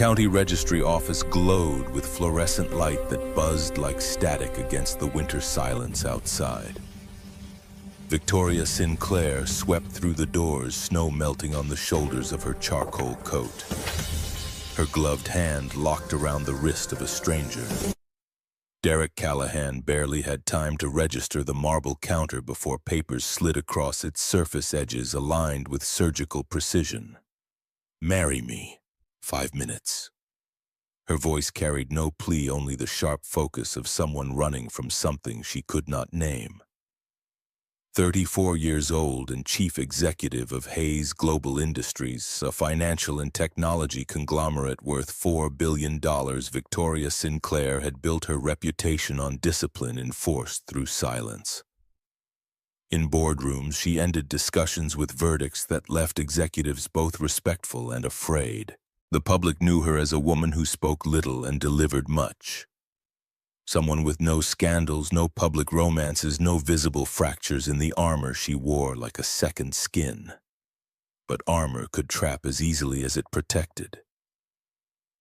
county registry office glowed with fluorescent light that buzzed like static against the winter silence outside. Victoria Sinclair swept through the doors, snow melting on the shoulders of her charcoal coat. Her gloved hand locked around the wrist of a stranger. Derek Callahan barely had time to register the marble counter before papers slid across its surface edges aligned with surgical precision. "Marry me. 5 minutes." Her voice carried no plea, only the sharp focus of someone running from something she could not name. 34 years old and chief executive of Hayes Global Industries, a financial and technology conglomerate worth $4 billion, Victoria Sinclair had built her reputation on discipline enforced through silence. In boardrooms, she ended discussions with verdicts that left executives both respectful and afraid. The public knew her as a woman who spoke little and delivered much. Someone with no scandals, no public romances, no visible fractures in the armor she wore like a second skin. But armor could trap as easily as it protected.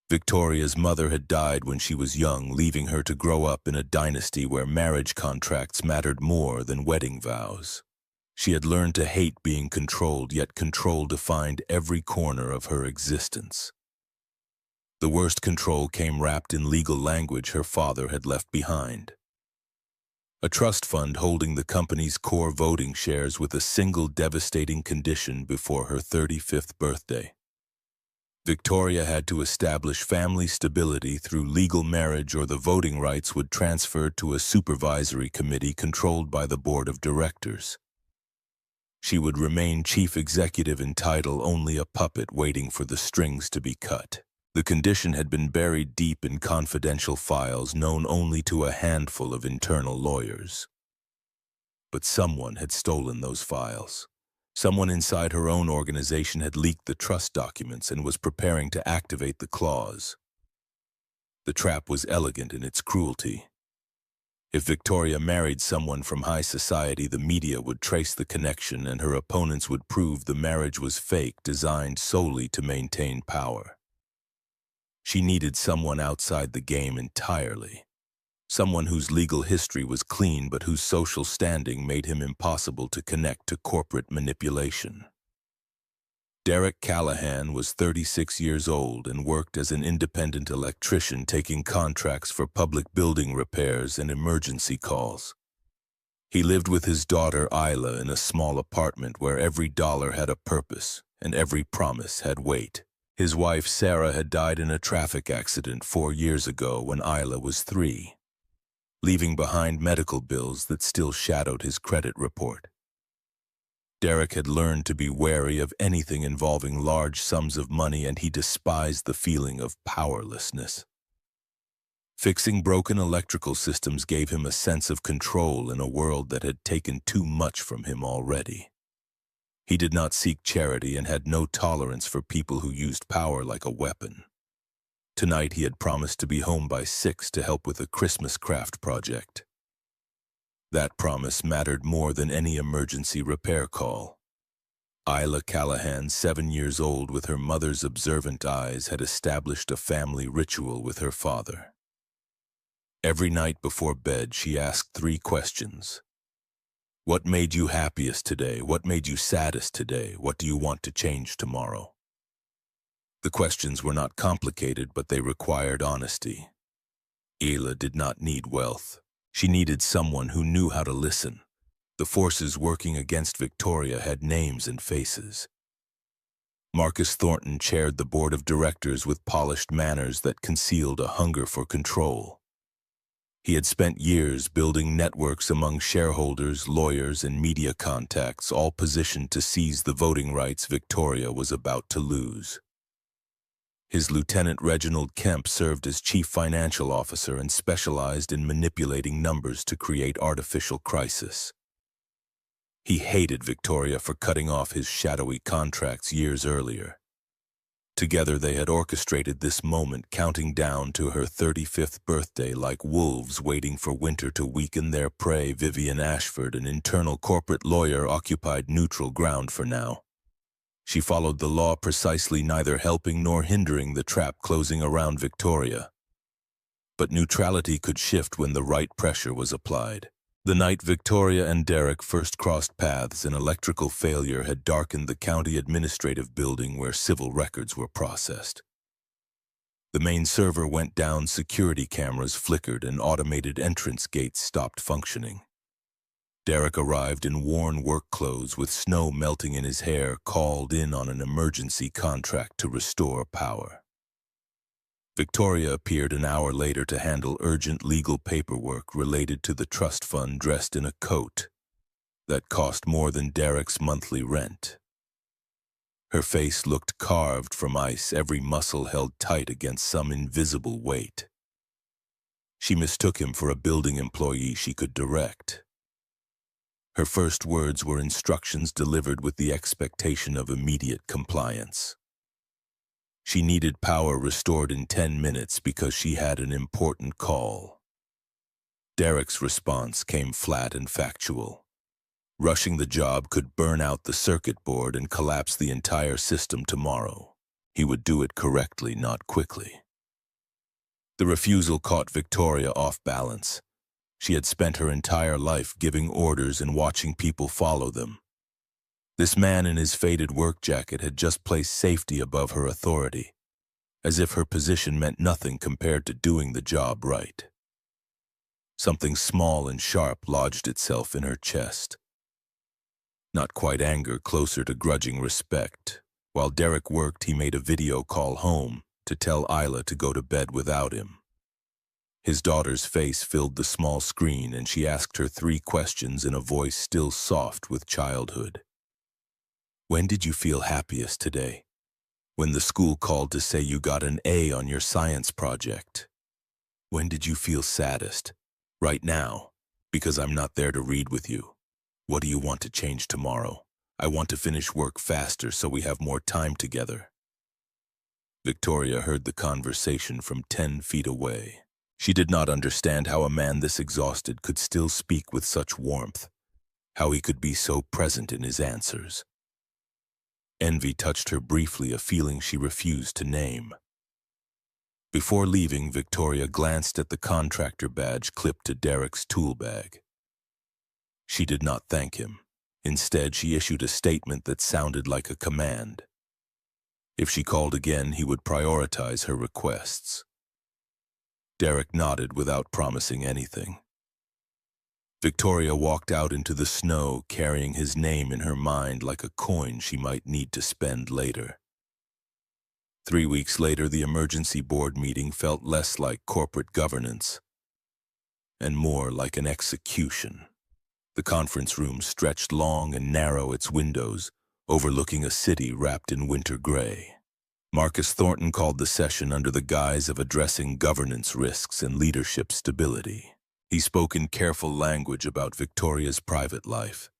Victoria's mother had died when she was young, leaving her to grow up in a dynasty where marriage contracts mattered more than wedding vows. She had learned to hate being controlled, yet control defined every corner of her existence. The worst control came wrapped in legal language her father had left behind. A trust fund holding the company's core voting shares with a single devastating condition before her 35th birthday. Victoria had to establish family stability through legal marriage, or the voting rights would transfer to a supervisory committee controlled by the board of directors. She would remain chief executive in title, only a puppet waiting for the strings to be cut. The condition had been buried deep in confidential files known only to a handful of internal lawyers. But someone had stolen those files. Someone inside her own organization had leaked the trust documents and was preparing to activate the clause. The trap was elegant in its cruelty. If Victoria married someone from high society, the media would trace the connection and her opponents would prove the marriage was fake, designed solely to maintain power. She needed someone outside the game entirely. Someone whose legal history was clean but whose social standing made him impossible to connect to corporate manipulation. Derek Callahan was 36 years old and worked as an independent electrician, taking contracts for public building repairs and emergency calls. He lived with his daughter Isla in a small apartment where every dollar had a purpose and every promise had weight. His wife Sarah had died in a traffic accident 4 years ago when Isla was 3, leaving behind medical bills that still shadowed his credit report. Derek had learned to be wary of anything involving large sums of money, and he despised the feeling of powerlessness. Fixing broken electrical systems gave him a sense of control in a world that had taken too much from him already. He did not seek charity and had no tolerance for people who used power like a weapon. Tonight he had promised to be home by 6 to help with a Christmas craft project. That promise mattered more than any emergency repair call. Isla Callahan, 7 years old, with her mother's observant eyes, had established a family ritual with her father. Every night before bed, she asked 3 questions. What made you happiest today? What made you saddest today? What do you want to change tomorrow? The questions were not complicated, but they required honesty. Isla did not need wealth. She needed someone who knew how to listen. The forces working against Victoria had names and faces. Marcus Thornton chaired the board of directors with polished manners that concealed a hunger for control. He had spent years building networks among shareholders, lawyers, and media contacts, all positioned to seize the voting rights Victoria was about to lose. His lieutenant Reginald Kemp served as chief financial officer and specialized in manipulating numbers to create artificial crisis. He hated Victoria for cutting off his shadowy contracts years earlier. Together they had orchestrated this moment, counting down to her 35th birthday like wolves waiting for winter to weaken their prey. Vivian Ashford, an internal corporate lawyer, occupied neutral ground for now. She followed the law precisely, neither helping nor hindering the trap closing around Victoria. But neutrality could shift when the right pressure was applied. The night Victoria and Derek first crossed paths, an electrical failure had darkened the county administrative building where civil records were processed. The main server went down, security cameras flickered, and automated entrance gates stopped functioning. Derek arrived in worn work clothes with snow melting in his hair, called in on an emergency contract to restore power. Victoria appeared an hour later to handle urgent legal paperwork related to the trust fund, dressed in a coat that cost more than Derek's monthly rent. Her face looked carved from ice, every muscle held tight against some invisible weight. She mistook him for a building employee she could direct. Her first words were instructions delivered with the expectation of immediate compliance. She needed power restored in 10 minutes because she had an important call. Derek's response came flat and factual. Rushing the job could burn out the circuit board and collapse the entire system tomorrow. He would do it correctly, not quickly. The refusal caught Victoria off balance. She had spent her entire life giving orders and watching people follow them. This man in his faded work jacket had just placed safety above her authority, as if her position meant nothing compared to doing the job right. Something small and sharp lodged itself in her chest. Not quite anger, closer to grudging respect. While Derek worked, he made a video call home to tell Isla to go to bed without him. His daughter's face filled the small screen, and she asked her 3 questions in a voice still soft with childhood. When did you feel happiest today? When the school called to say you got an A on your science project? When did you feel saddest? Right now, because I'm not there to read with you. What do you want to change tomorrow? I want to finish work faster so we have more time together. Victoria heard the conversation from 10 feet away. She did not understand how a man this exhausted could still speak with such warmth, how he could be so present in his answers. Envy touched her briefly, a feeling she refused to name. Before leaving, Victoria glanced at the contractor badge clipped to Derek's tool bag. She did not thank him. Instead, she issued a statement that sounded like a command. If she called again, he would prioritize her requests. Derek nodded without promising anything. Victoria walked out into the snow, carrying his name in her mind like a coin she might need to spend later. 3 weeks later, the emergency board meeting felt less like corporate governance and more like an execution. The conference room stretched long and narrow, its windows overlooking a city wrapped in winter gray. Marcus Thornton called the session under the guise of addressing governance risks and leadership stability. He spoke in careful language about Victoria's private life,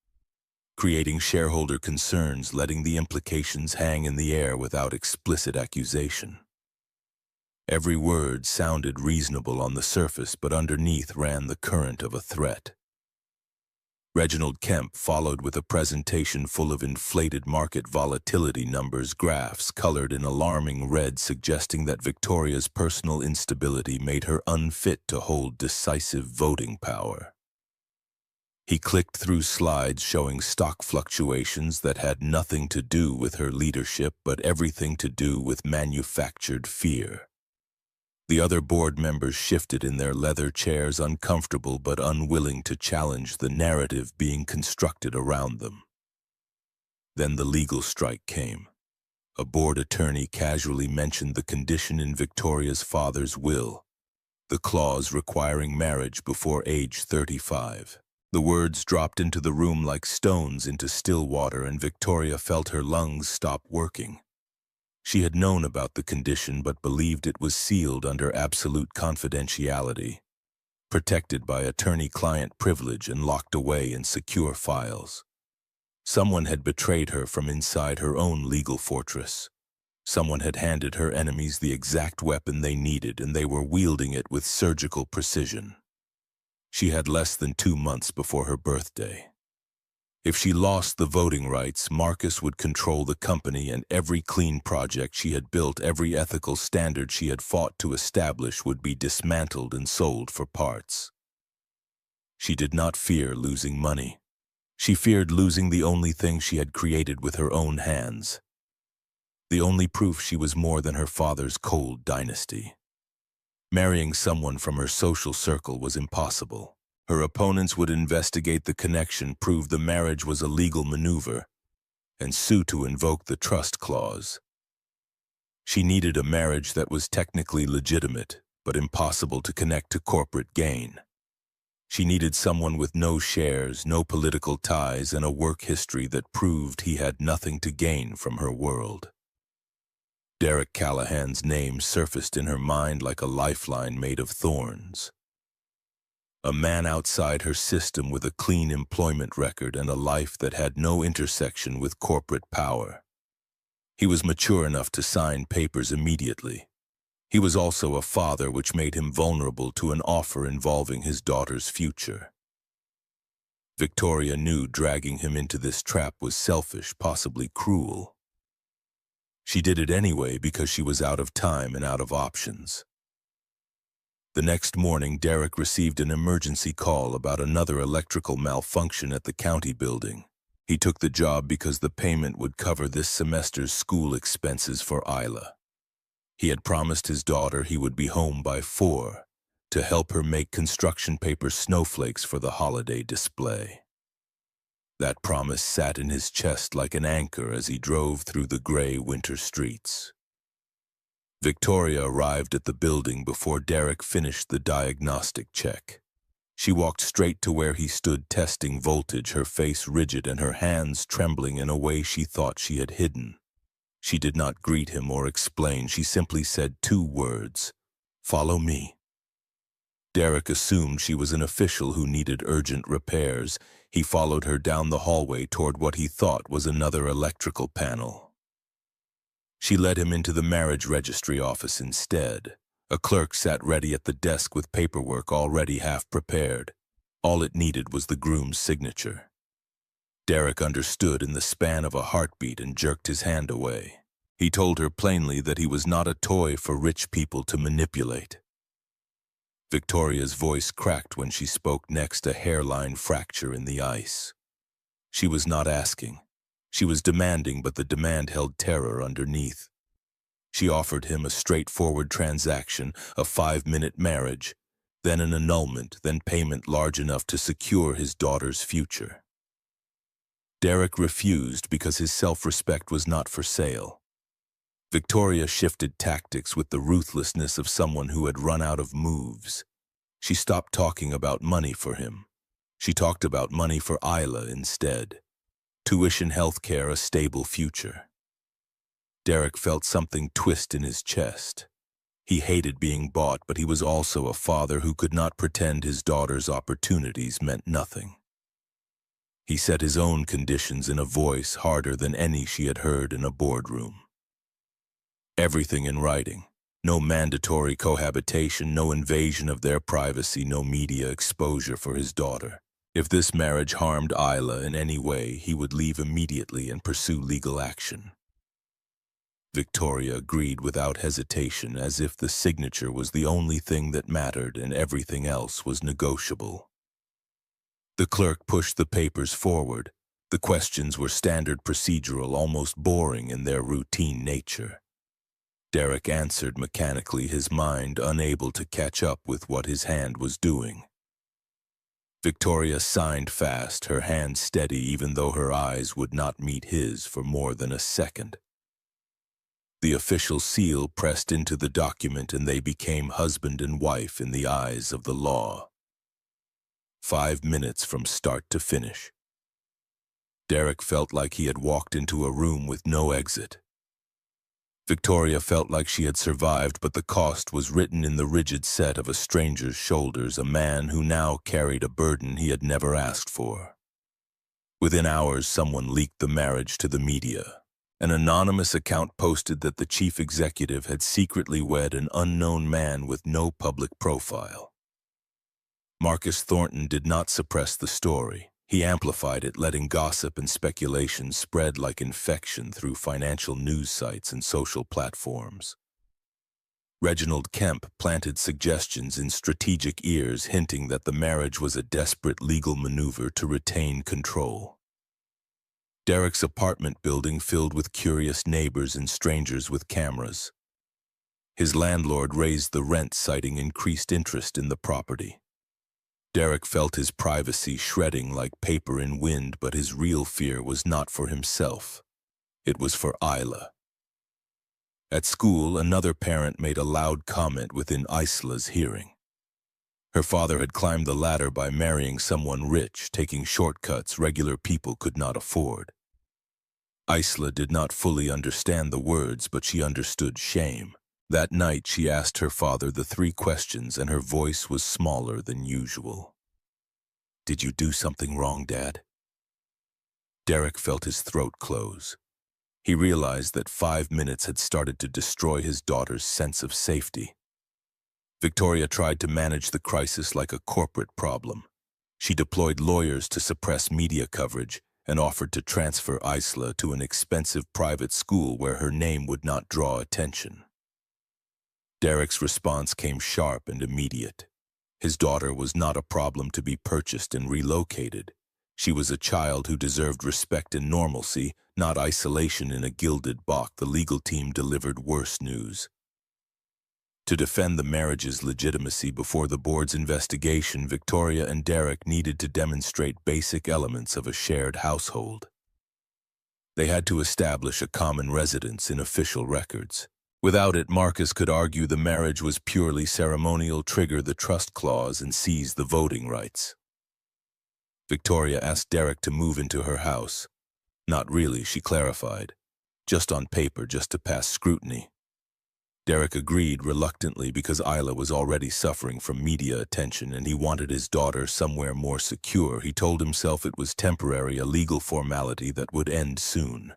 creating shareholder concerns, letting the implications hang in the air without explicit accusation. Every word sounded reasonable on the surface, but underneath ran the current of a threat. Reginald Kemp followed with a presentation full of inflated market volatility numbers, graphs colored in alarming red, suggesting that Victoria's personal instability made her unfit to hold decisive voting power. He clicked through slides showing stock fluctuations that had nothing to do with her leadership, but everything to do with manufactured fear. The other board members shifted in their leather chairs, uncomfortable but unwilling to challenge the narrative being constructed around them. Then the legal strike came. A board attorney casually mentioned the condition in Victoria's father's will, the clause requiring marriage before age 35. The words dropped into the room like stones into still water, and Victoria felt her lungs stop working. She had known about the condition but believed it was sealed under absolute confidentiality, protected by attorney-client privilege and locked away in secure files. Someone had betrayed her from inside her own legal fortress. Someone had handed her enemies the exact weapon they needed, and they were wielding it with surgical precision. She had less than 2 months before her birthday. If she lost the voting rights, Marcus would control the company, and every clean project she had built, every ethical standard she had fought to establish, would be dismantled and sold for parts. She did not fear losing money. She feared losing the only thing she had created with her own hands. The only proof she was more than her father's cold dynasty. Marrying someone from her social circle was impossible. Her opponents would investigate the connection, prove the marriage was a legal maneuver, and sue to invoke the trust clause. She needed a marriage that was technically legitimate, but impossible to connect to corporate gain. She needed someone with no shares, no political ties, and a work history that proved he had nothing to gain from her world. Derek Callahan's name surfaced in her mind like a lifeline made of thorns. A man outside her system with a clean employment record and a life that had no intersection with corporate power. He was mature enough to sign papers immediately. He was also a father, which made him vulnerable to an offer involving his daughter's future. Victoria knew dragging him into this trap was selfish, possibly cruel. She did it anyway because she was out of time and out of options. The next morning, Derek received an emergency call about another electrical malfunction at the county building. He took the job because the payment would cover this semester's school expenses for Isla. He had promised his daughter he would be home by 4 to help her make construction paper snowflakes for the holiday display. That promise sat in his chest like an anchor as he drove through the gray winter streets. Victoria arrived at the building before Derek finished the diagnostic check. She walked straight to where he stood testing voltage, her face rigid and her hands trembling in a way she thought she had hidden. She did not greet him or explain. She simply said 2 words, "Follow me." Derek assumed she was an official who needed urgent repairs. He followed her down the hallway toward what he thought was another electrical panel. She led him into the marriage registry office instead. A clerk sat ready at the desk with paperwork already half prepared. All it needed was the groom's signature. Derek understood in the span of a heartbeat and jerked his hand away. He told her plainly that he was not a toy for rich people to manipulate. Victoria's voice cracked when she spoke next, a hairline fracture in the ice. She was not asking. She was demanding, but the demand held terror underneath. She offered him a straightforward transaction, a 5-minute marriage, then an annulment, then payment large enough to secure his daughter's future. Derek refused because his self-respect was not for sale. Victoria shifted tactics with the ruthlessness of someone who had run out of moves. She stopped talking about money for him. She talked about money for Isla instead. Tuition, health care, a stable future. Derek felt something twist in his chest. He hated being bought, but he was also a father who could not pretend his daughter's opportunities meant nothing. He set his own conditions in a voice harder than any she had heard in a boardroom. Everything in writing. No mandatory cohabitation, no invasion of their privacy, no media exposure for his daughter. If this marriage harmed Isla in any way, he would leave immediately and pursue legal action. Victoria agreed without hesitation, as if the signature was the only thing that mattered and everything else was negotiable. The clerk pushed the papers forward. The questions were standard procedural, almost boring in their routine nature. Derek answered mechanically, his mind unable to catch up with what his hand was doing. Victoria signed fast, her hand steady even though her eyes would not meet his for more than a second. The official seal pressed into the document and they became husband and wife in the eyes of the law. 5 minutes from start to finish. Derek felt like he had walked into a room with no exit. Victoria felt like she had survived, but the cost was written in the rigid set of a stranger's shoulders, a man who now carried a burden he had never asked for. Within hours, someone leaked the marriage to the media. An anonymous account posted that the chief executive had secretly wed an unknown man with no public profile. Marcus Thornton did not suppress the story. He amplified it, letting gossip and speculation spread like infection through financial news sites and social platforms. Reginald Kemp planted suggestions in strategic ears hinting that the marriage was a desperate legal maneuver to retain control. Derek's apartment building filled with curious neighbors and strangers with cameras. His landlord raised the rent, citing increased interest in the property. Derek felt his privacy shredding like paper in wind, but his real fear was not for himself. It was for Isla. At school, another parent made a loud comment within Isla's hearing. Her father had climbed the ladder by marrying someone rich, taking shortcuts regular people could not afford. Isla did not fully understand the words, but she understood shame. That night, she asked her father the 3 questions, and her voice was smaller than usual. "Did you do something wrong, Dad?" Derek felt his throat close. He realized that 5 minutes had started to destroy his daughter's sense of safety. Victoria tried to manage the crisis like a corporate problem. She deployed lawyers to suppress media coverage and offered to transfer Isla to an expensive private school where her name would not draw attention. Derek's response came sharp and immediate. His daughter was not a problem to be purchased and relocated. She was a child who deserved respect and normalcy, not isolation in a gilded box. The legal team delivered worse news. To defend the marriage's legitimacy before the board's investigation, Victoria and Derek needed to demonstrate basic elements of a shared household. They had to establish a common residence in official records. Without it, Marcus could argue the marriage was purely ceremonial, trigger the trust clause, and seize the voting rights. Victoria asked Derek to move into her house. Not really, she clarified. Just on paper, just to pass scrutiny. Derek agreed reluctantly because Isla was already suffering from media attention and he wanted his daughter somewhere more secure. He told himself it was temporary, a legal formality that would end soon.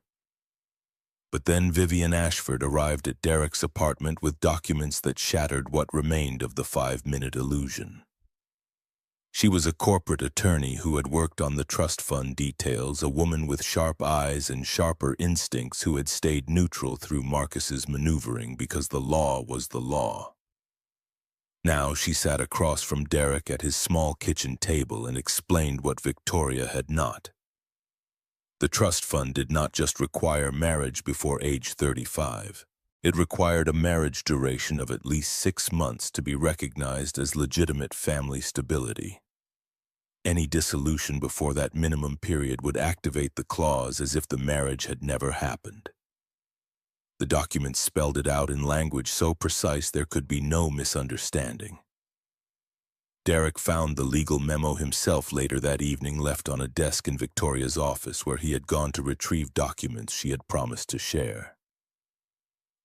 But then Vivian Ashford arrived at Derek's apartment with documents that shattered what remained of the 5-minute illusion. She was a corporate attorney who had worked on the trust fund details, a woman with sharp eyes and sharper instincts who had stayed neutral through Marcus's maneuvering because the law was the law. Now she sat across from Derek at his small kitchen table and explained what Victoria had not. The trust fund did not just require marriage before age 35. It required a marriage duration of at least 6 months to be recognized as legitimate family stability. Any dissolution before that minimum period would activate the clause as if the marriage had never happened. The document spelled it out in language so precise there could be no misunderstanding. Derek found the legal memo himself later that evening, left on a desk in Victoria's office where he had gone to retrieve documents she had promised to share.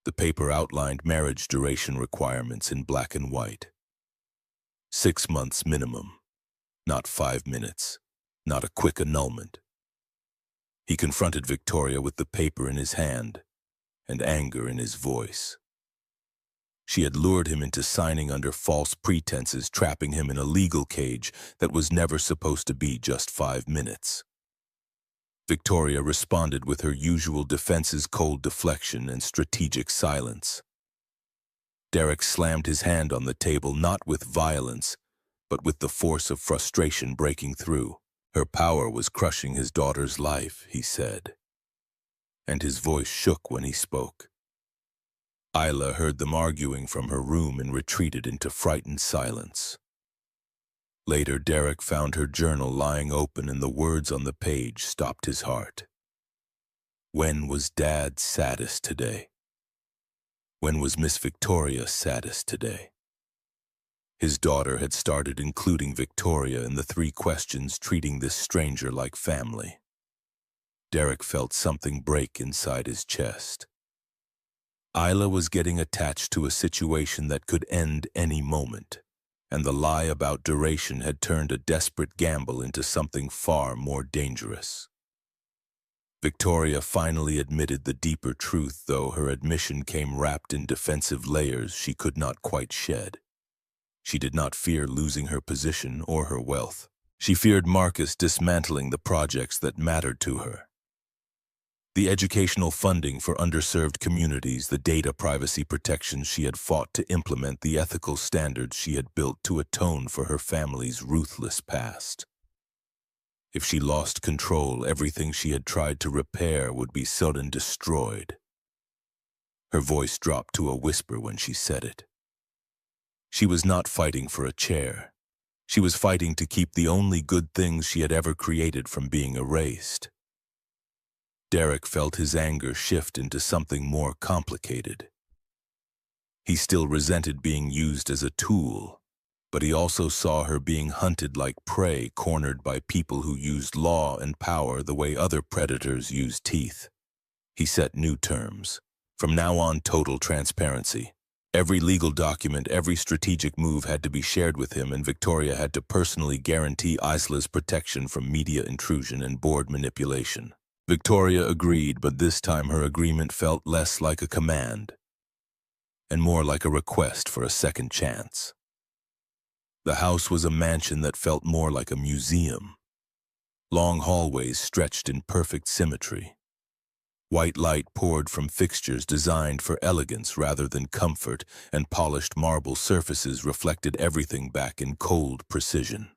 The paper outlined marriage duration requirements in black and white. 6 months minimum, not 5 minutes, not a quick annulment. He confronted Victoria with the paper in his hand and anger in his voice. She had lured him into signing under false pretenses, trapping him in a legal cage that was never supposed to be just 5 minutes. Victoria responded with her usual defenses, cold deflection and strategic silence. Derek slammed his hand on the table, not with violence, but with the force of frustration breaking through. Her power was crushing his daughter's life, he said. And his voice shook when he spoke. Isla heard them arguing from her room and retreated into frightened silence. Later, Derek found her journal lying open, and the words on the page stopped his heart. When was Dad saddest today? When was Miss Victoria saddest today? His daughter had started including Victoria in the 3 questions, treating this stranger like family. Derek felt something break inside his chest. Isla was getting attached to a situation that could end any moment, and the lie about duration had turned a desperate gamble into something far more dangerous. Victoria finally admitted the deeper truth, though her admission came wrapped in defensive layers she could not quite shed. She did not fear losing her position or her wealth. She feared Marcus dismantling the projects that mattered to her. The educational funding for underserved communities, the data privacy protections she had fought to implement, the ethical standards she had built to atone for her family's ruthless past. If she lost control, everything she had tried to repair would be suddenly destroyed. Her voice dropped to a whisper when she said it. She was not fighting for a chair. She was fighting to keep the only good things she had ever created from being erased. Derek felt his anger shift into something more complicated. He still resented being used as a tool, but he also saw her being hunted like prey, cornered by people who used law and power the way other predators use teeth. He set new terms. From now on, total transparency. Every legal document, every strategic move had to be shared with him, and Victoria had to personally guarantee Isla's protection from media intrusion and board manipulation. Victoria agreed, but this time her agreement felt less like a command and more like a request for a second chance. The house was a mansion that felt more like a museum. Long hallways stretched in perfect symmetry. White light poured from fixtures designed for elegance rather than comfort, and polished marble surfaces reflected everything back in cold precision.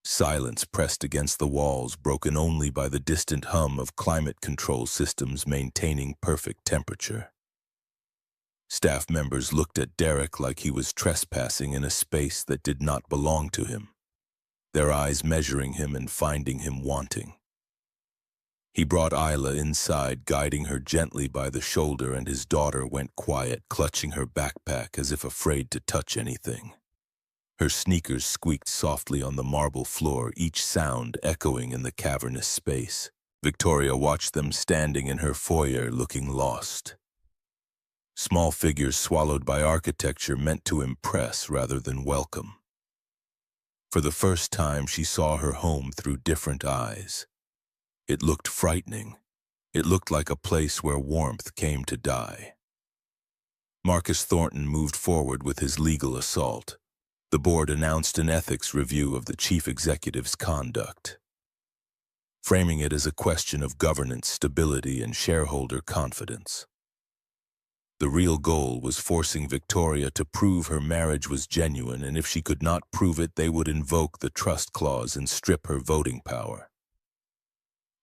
Silence pressed against the walls, broken only by the distant hum of climate control systems maintaining perfect temperature. Staff members looked at Derek like he was trespassing in a space that did not belong to him, their eyes measuring him and finding him wanting. He brought Isla inside, guiding her gently by the shoulder, and his daughter went quiet, clutching her backpack as if afraid to touch anything. Her sneakers squeaked softly on the marble floor, each sound echoing in the cavernous space. Victoria watched them standing in her foyer, looking lost. Small figures swallowed by architecture meant to impress rather than welcome. For the first time, she saw her home through different eyes. It looked frightening. It looked like a place where warmth came to die. Marcus Thornton moved forward with his legal assault. The board announced an ethics review of the chief executive's conduct, framing it as a question of governance, stability, and shareholder confidence. The real goal was forcing Victoria to prove her marriage was genuine, and if she could not prove it, they would invoke the trust clause and strip her voting power.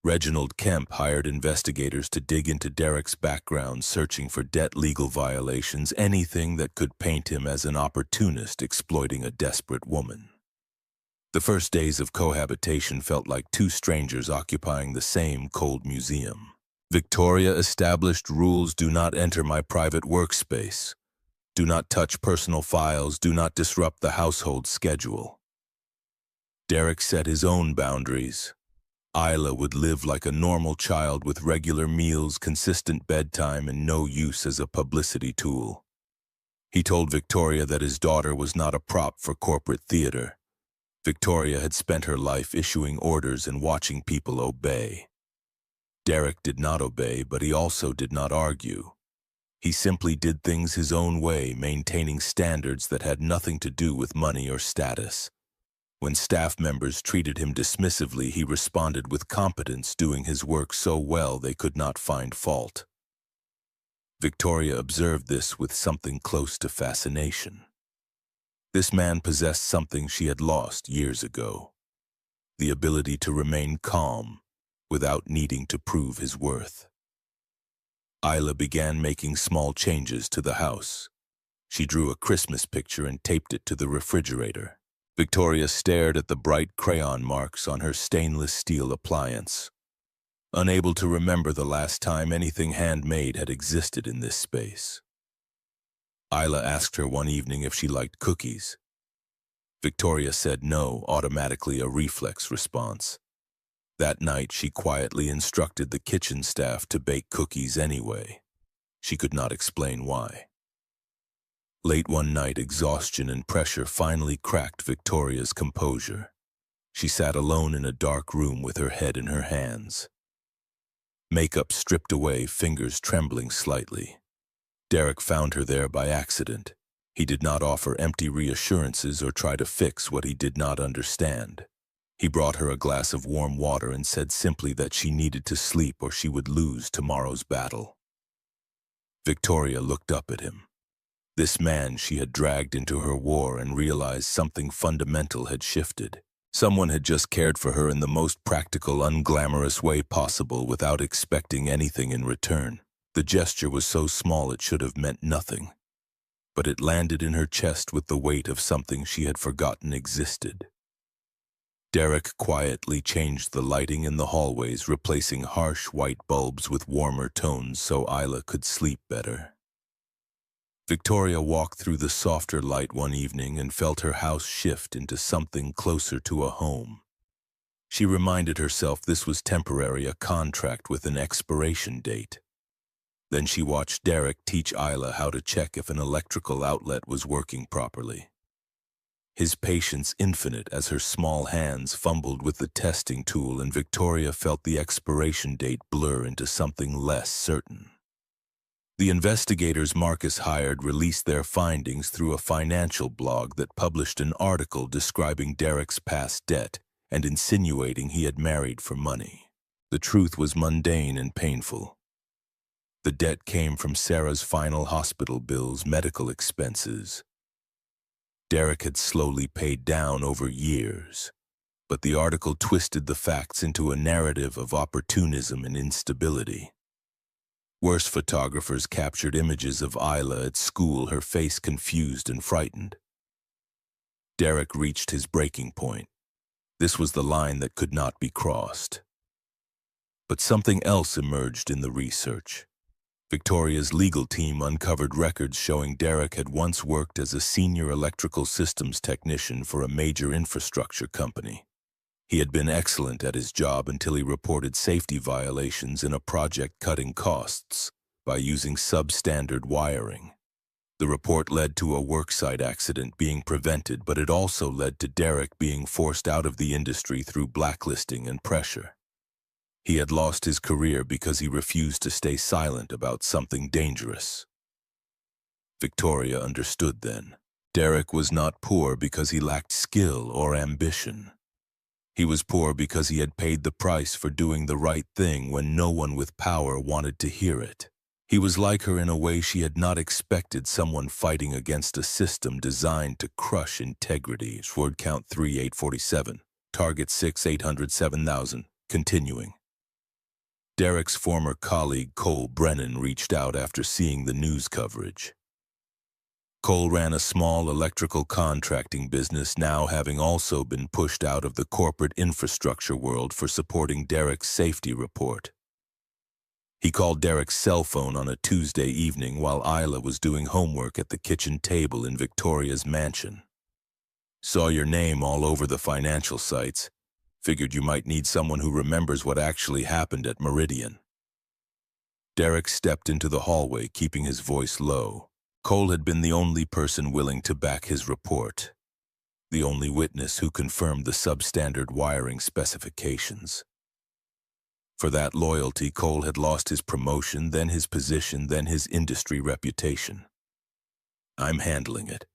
Reginald Kemp hired investigators to dig into Derek's background, searching for debt, legal violations, anything that could paint him as an opportunist exploiting a desperate woman. The first days of cohabitation felt like two strangers occupying the same cold museum. Victoria established rules: do not enter my private workspace, do not touch personal files, do not disrupt the household schedule. Derek set his own boundaries. Isla would live like a normal child with regular meals, consistent bedtime, and no use as a publicity tool. He told Victoria that his daughter was not a prop for corporate theater. Victoria had spent her life issuing orders and watching people obey. Derek did not obey, but he also did not argue. He simply did things his own way, maintaining standards that had nothing to do with money or status. When staff members treated him dismissively, he responded with competence, doing his work so well they could not find fault. Victoria observed this with something close to fascination. This man possessed something she had lost years ago: the ability to remain calm without needing to prove his worth. Isla began making small changes to the house. She drew a Christmas picture and taped it to the refrigerator. Victoria stared at the bright crayon marks on her stainless steel appliance, unable to remember the last time anything handmade had existed in this space. Isla asked her one evening if she liked cookies. Victoria said no, automatically a reflex response. That night, she quietly instructed the kitchen staff to bake cookies anyway. She could not explain why. Late one night, exhaustion and pressure finally cracked Victoria's composure. She sat alone in a dark room with her head in her hands. Makeup stripped away, fingers trembling slightly. Derek found her there by accident. He did not offer empty reassurances or try to fix what he did not understand. He brought her a glass of warm water and said simply that she needed to sleep or she would lose tomorrow's battle. Victoria looked up at him. This man she had dragged into her war and realized something fundamental had shifted. Someone had just cared for her in the most practical, unglamorous way possible without expecting anything in return. The gesture was so small it should have meant nothing, but it landed in her chest with the weight of something she had forgotten existed. Derek quietly changed the lighting in the hallways, replacing harsh white bulbs with warmer tones so Isla could sleep better. Victoria walked through the softer light one evening and felt her house shift into something closer to a home. She reminded herself this was temporary, a contract with an expiration date. Then she watched Derek teach Isla how to check if an electrical outlet was working properly. His patience infinite as her small hands fumbled with the testing tool, and Victoria felt the expiration date blur into something less certain. The investigators Marcus hired released their findings through a financial blog that published an article describing Derek's past debt and insinuating he had married for money. The truth was mundane and painful. The debt came from Sarah's final hospital bills, medical expenses. Derek had slowly paid down over years, but the article twisted the facts into a narrative of opportunism and instability. Worse photographers captured images of Isla at school, her face confused and frightened. Derek reached his breaking point. This was the line that could not be crossed. But something else emerged in the research. Victoria's legal team uncovered records showing Derek had once worked as a senior electrical systems technician for a major infrastructure company. He had been excellent at his job until he reported safety violations in a project cutting costs by using substandard wiring. The report led to a worksite accident being prevented, but it also led to Derek being forced out of the industry through blacklisting and pressure. He had lost his career because he refused to stay silent about something dangerous. Victoria understood then. Derek was not poor because he lacked skill or ambition. He was poor because he had paid the price for doing the right thing when no one with power wanted to hear it. He was like her in a way she had not expected, someone fighting against a system designed to crush integrity. Word count 3847. Target 6-807,000. Continuing. Derek's former colleague Cole Brennan reached out after seeing the news coverage. Cole ran a small electrical contracting business, now having also been pushed out of the corporate infrastructure world for supporting Derek's safety report. He called Derek's cell phone on a Tuesday evening while Isla was doing homework at the kitchen table in Victoria's mansion. "Saw your name all over the financial sites. Figured you might need someone who remembers what actually happened at Meridian." Derek stepped into the hallway, keeping his voice low. Cole had been the only person willing to back his report, the only witness who confirmed the substandard wiring specifications. For that loyalty, Cole had lost his promotion, then his position, then his industry reputation. "I'm handling it.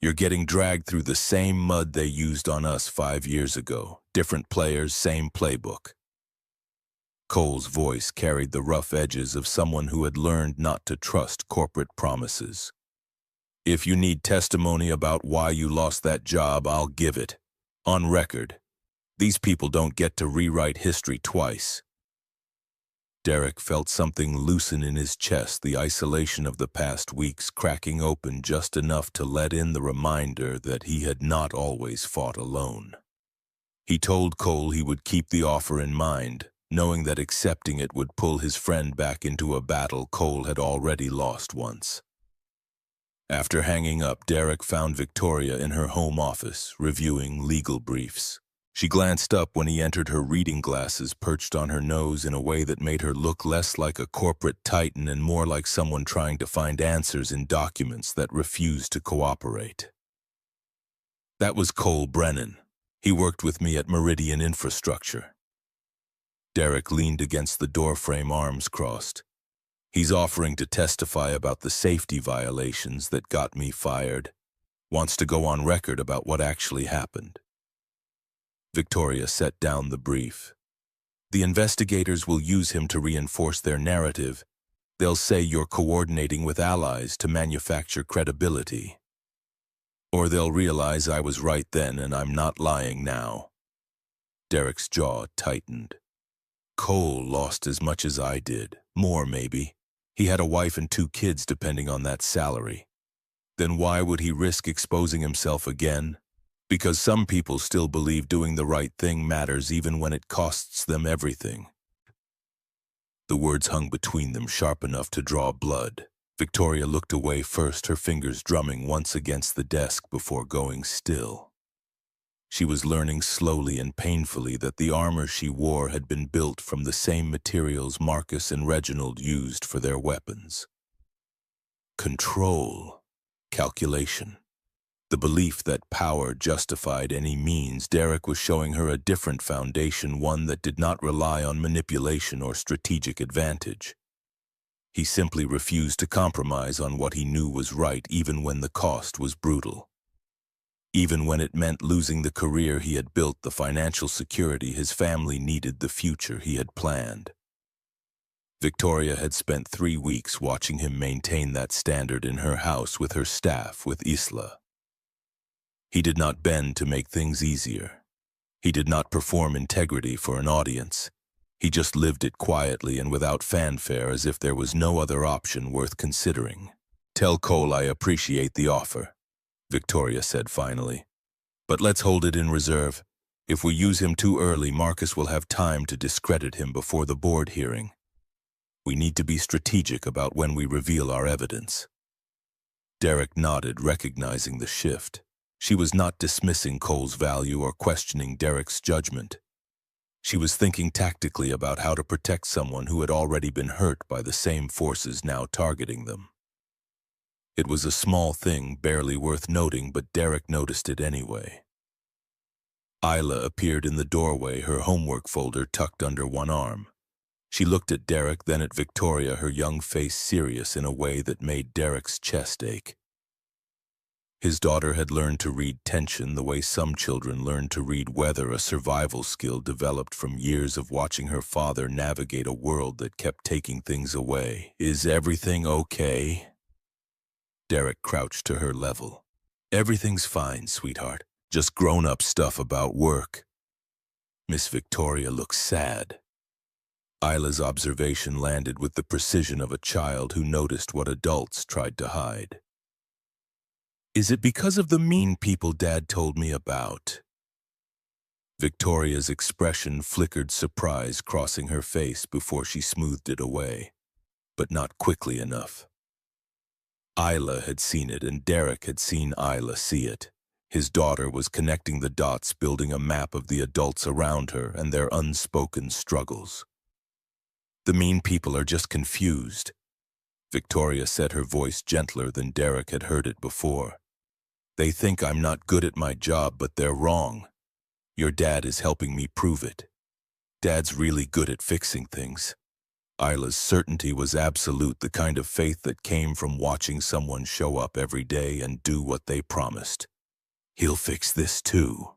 You're getting dragged through the same mud they used on us 5 years ago. Different players, same playbook." Cole's voice carried the rough edges of someone who had learned not to trust corporate promises. "If you need testimony about why you lost that job, I'll give it. On record. These people don't get to rewrite history twice." Derek felt something loosen in his chest, the isolation of the past weeks cracking open just enough to let in the reminder that he had not always fought alone. He told Cole he would keep the offer in mind, knowing that accepting it would pull his friend back into a battle Cole had already lost once. After hanging up, Derek found Victoria in her home office, reviewing legal briefs. She glanced up when he entered, her reading glasses perched on her nose in a way that made her look less like a corporate titan and more like someone trying to find answers in documents that refused to cooperate. "That was Cole Brennan. He worked with me at Meridian Infrastructure." Derek leaned against the doorframe, arms crossed. "He's offering to testify about the safety violations that got me fired. Wants to go on record about what actually happened." Victoria set down the brief. The investigators will use him to reinforce their narrative. They'll say you're coordinating with allies to manufacture credibility. Or they'll realize I was right then and I'm not lying now. Derek's jaw tightened. Cole lost as much as I did, more maybe. He had a wife and 2 kids depending on that salary. Then why would he risk exposing himself again? Because some people still believe doing the right thing matters even when it costs them everything. The words hung between them, sharp enough to draw blood. Victoria looked away first, her fingers drumming once against the desk before going still. She was learning slowly and painfully that the armor she wore had been built from the same materials Marcus and Reginald used for their weapons. Control. Calculation. The belief that power justified any means. Derek was showing her a different foundation, one that did not rely on manipulation or strategic advantage. He simply refused to compromise on what he knew was right, even when the cost was brutal. Even when it meant losing the career he had built, the financial security his family needed, the future he had planned. Victoria had spent 3 weeks watching him maintain that standard in her house with her staff, with Isla. He did not bend to make things easier. He did not perform integrity for an audience. He just lived it quietly and without fanfare, as if there was no other option worth considering. "Tell Cole I appreciate the offer," Victoria said finally. "But let's hold it in reserve. If we use him too early, Marcus will have time to discredit him before the board hearing. We need to be strategic about when we reveal our evidence." Derek nodded, recognizing the shift. She was not dismissing Cole's value or questioning Derek's judgment. She was thinking tactically about how to protect someone who had already been hurt by the same forces now targeting them. It was a small thing, barely worth noting, but Derek noticed it anyway. Isla appeared in the doorway, her homework folder tucked under one arm. She looked at Derek, then at Victoria, her young face serious in a way that made Derek's chest ache. His daughter had learned to read tension the way some children learn to read weather, a survival skill developed from years of watching her father navigate a world that kept taking things away. "Is everything okay?" Derek crouched to her level. "Everything's fine, sweetheart. Just grown-up stuff about work." Miss Victoria looked sad. Isla's observation landed with the precision of a child who noticed what adults tried to hide. "Is it because of the mean people Dad told me about?" Victoria's expression flickered surprise crossing her face before she smoothed it away, but not quickly enough. Isla had seen it, and Derek had seen Isla see it. His daughter was connecting the dots, building a map of the adults around her and their unspoken struggles. "The mean people are just confused," Victoria said, her voice gentler than Derek had heard it before. "They think I'm not good at my job, but they're wrong. Your dad is helping me prove it. Dad's really good at fixing things." Isla's certainty was absolute, the kind of faith that came from watching someone show up every day and do what they promised. "He'll fix this too."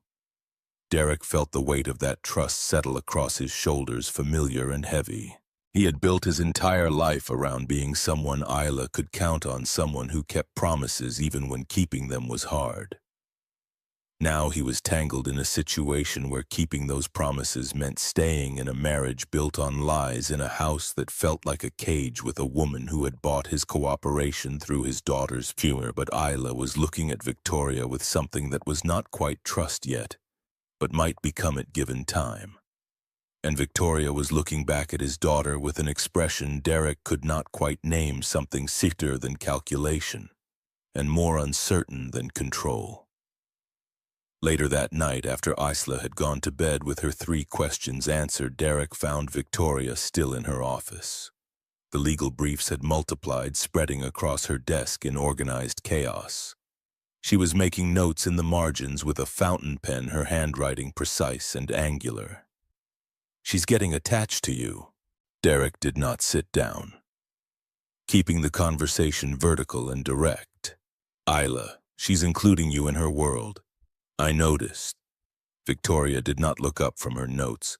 Derek felt the weight of that trust settle across his shoulders, familiar and heavy. He had built his entire life around being someone Isla could count on, someone who kept promises even when keeping them was hard. Now he was tangled in a situation where keeping those promises meant staying in a marriage built on lies, in a house that felt like a cage with a woman who had bought his cooperation through his daughter's future. But Isla was looking at Victoria with something that was not quite trust yet, but might become it given time. And Victoria was looking back at his daughter with an expression Derek could not quite name, something sicker than calculation, and more uncertain than control. Later that night, after Isla had gone to bed with her 3 questions answered, Derek found Victoria still in her office. The legal briefs had multiplied, spreading across her desk in organized chaos. She was making notes in the margins with a fountain pen, her handwriting precise and angular. "She's getting attached to you." Derek did not sit down, keeping the conversation vertical and direct. "Isla, she's including you in her world. I noticed." Victoria did not look up from her notes.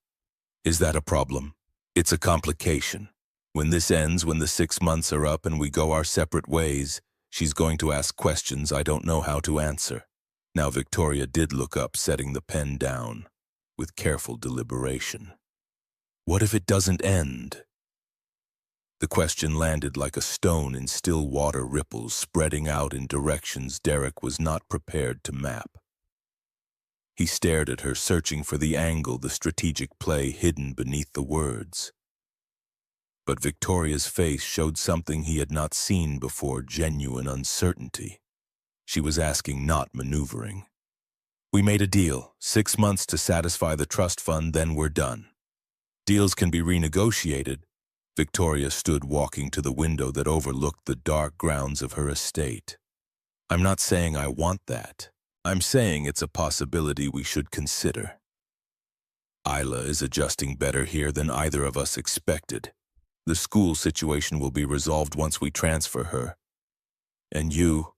Is that a problem? It's a complication. When this ends, when the 6 months are up and we go our separate ways, she's going to ask questions I don't know how to answer. Now Victoria did look up, setting the pen down, with careful deliberation. What if it doesn't end? The question landed like a stone in still water ripples, spreading out in directions Derek was not prepared to map. He stared at her, searching for the angle, the strategic play hidden beneath the words. But Victoria's face showed something he had not seen before, genuine uncertainty. She was asking, not maneuvering. We made a deal, 6 months to satisfy the trust fund, then we're done. Deals can be renegotiated. Victoria stood, walking to the window that overlooked the dark grounds of her estate. I'm not saying I want that. I'm saying it's a possibility we should consider. Isla is adjusting better here than either of us expected. The school situation will be resolved once we transfer her. And you,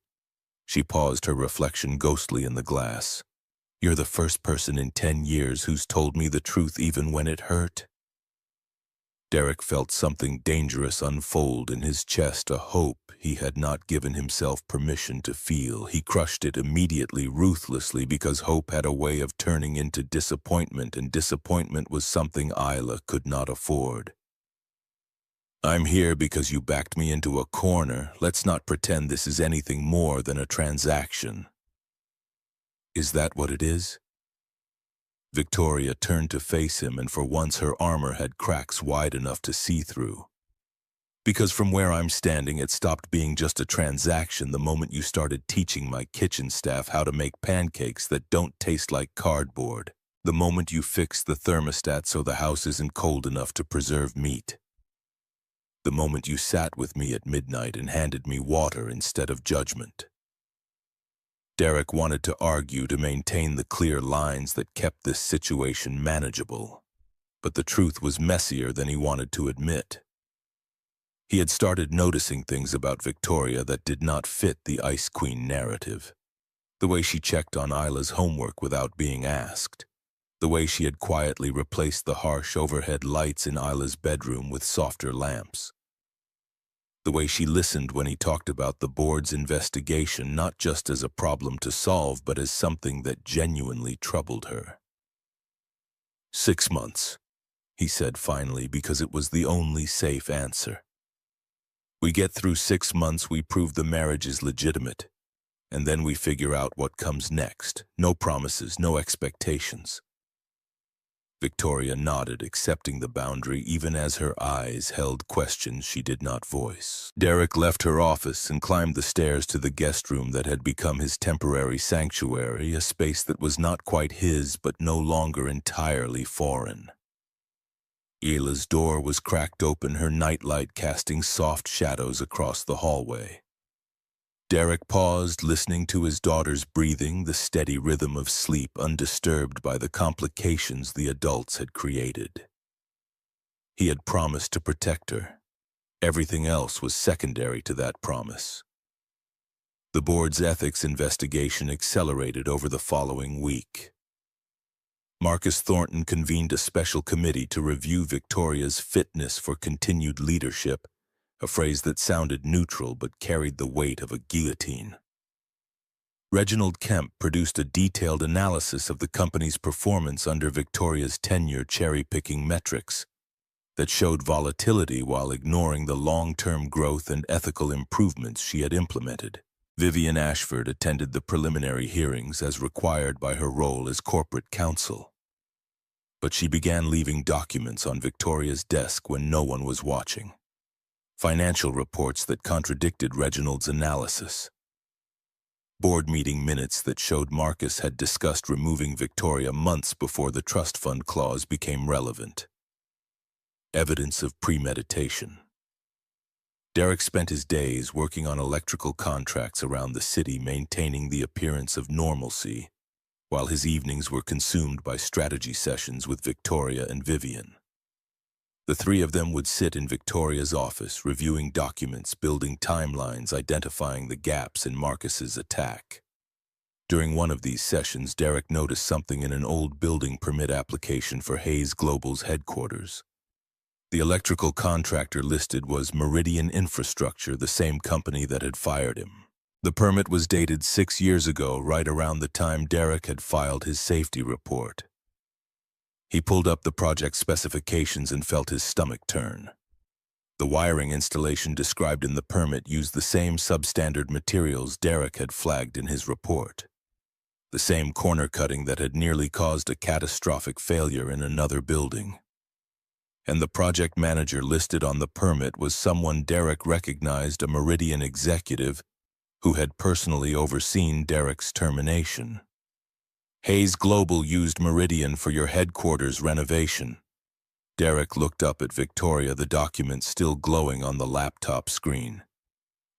she paused, her reflection ghostly in the glass. You're the first person in 10 years who's told me the truth even when it hurt. Derek felt something dangerous unfold in his chest, a hope he had not given himself permission to feel. He crushed it immediately, ruthlessly, because hope had a way of turning into disappointment, and disappointment was something Isla could not afford. I'm here because you backed me into a corner. Let's not pretend this is anything more than a transaction. Is that what it is? Victoria turned to face him, and for once her armor had cracks wide enough to see through. Because from where I'm standing, it stopped being just a transaction the moment you started teaching my kitchen staff how to make pancakes that don't taste like cardboard. The moment you fixed the thermostat so the house isn't cold enough to preserve meat. The moment you sat with me at midnight and handed me water instead of judgment. Derek wanted to argue, to maintain the clear lines that kept this situation manageable, but the truth was messier than he wanted to admit. He had started noticing things about Victoria that did not fit the Ice Queen narrative. The way she checked on Isla's homework without being asked. The way she had quietly replaced the harsh overhead lights in Isla's bedroom with softer lamps. The way she listened when he talked about the board's investigation, not just as a problem to solve, but as something that genuinely troubled her. 6 months, he said finally, because it was the only safe answer. We get through 6 months, we prove the marriage is legitimate, and then we figure out what comes next. No promises, no expectations. Victoria nodded, accepting the boundary, even as her eyes held questions she did not voice. Derek left her office and climbed the stairs to the guest room that had become his temporary sanctuary, a space that was not quite his, but no longer entirely foreign. Isla's door was cracked open, her nightlight casting soft shadows across the hallway. Derek paused, listening to his daughter's breathing, the steady rhythm of sleep, undisturbed by the complications the adults had created. He had promised to protect her. Everything else was secondary to that promise. The board's ethics investigation accelerated over the following week. Marcus Thornton convened a special committee to review Victoria's fitness for continued leadership, a phrase that sounded neutral but carried the weight of a guillotine. Reginald Kemp produced a detailed analysis of the company's performance under Victoria's tenure, cherry-picking metrics that showed volatility while ignoring the long-term growth and ethical improvements she had implemented. Vivian Ashford attended the preliminary hearings as required by her role as corporate counsel, but she began leaving documents on Victoria's desk when no one was watching. Financial reports that contradicted Reginald's analysis. Board meeting minutes that showed Marcus had discussed removing Victoria months before the trust fund clause became relevant. Evidence of premeditation. Derek spent his days working on electrical contracts around the city, maintaining the appearance of normalcy, while his evenings were consumed by strategy sessions with Victoria and Vivian. The three of them would sit in Victoria's office, reviewing documents, building timelines, identifying the gaps in Marcus's attack. During one of these sessions, Derek noticed something in an old building permit application for Hayes Global's headquarters. The electrical contractor listed was Meridian Infrastructure, the same company that had fired him. The permit was dated 6 years ago, right around the time Derek had filed his safety report. He pulled up the project specifications and felt his stomach turn. The wiring installation described in the permit used the same substandard materials Derek had flagged in his report. The same corner cutting that had nearly caused a catastrophic failure in another building. And the project manager listed on the permit was someone Derek recognized, a Meridian executive who had personally overseen Derek's termination. Hayes Global used Meridian for your headquarters renovation. Derek looked up at Victoria, the document still glowing on the laptop screen.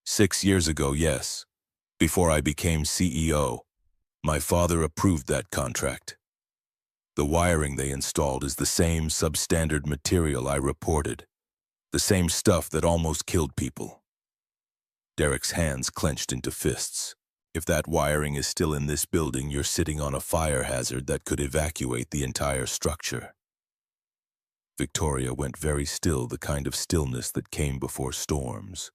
6 years ago, yes. Before I became CEO, my father approved that contract. The wiring they installed is the same substandard material I reported. The same stuff that almost killed people. Derek's hands clenched into fists. If that wiring is still in this building, you're sitting on a fire hazard that could evacuate the entire structure. Victoria went very still, the kind of stillness that came before storms.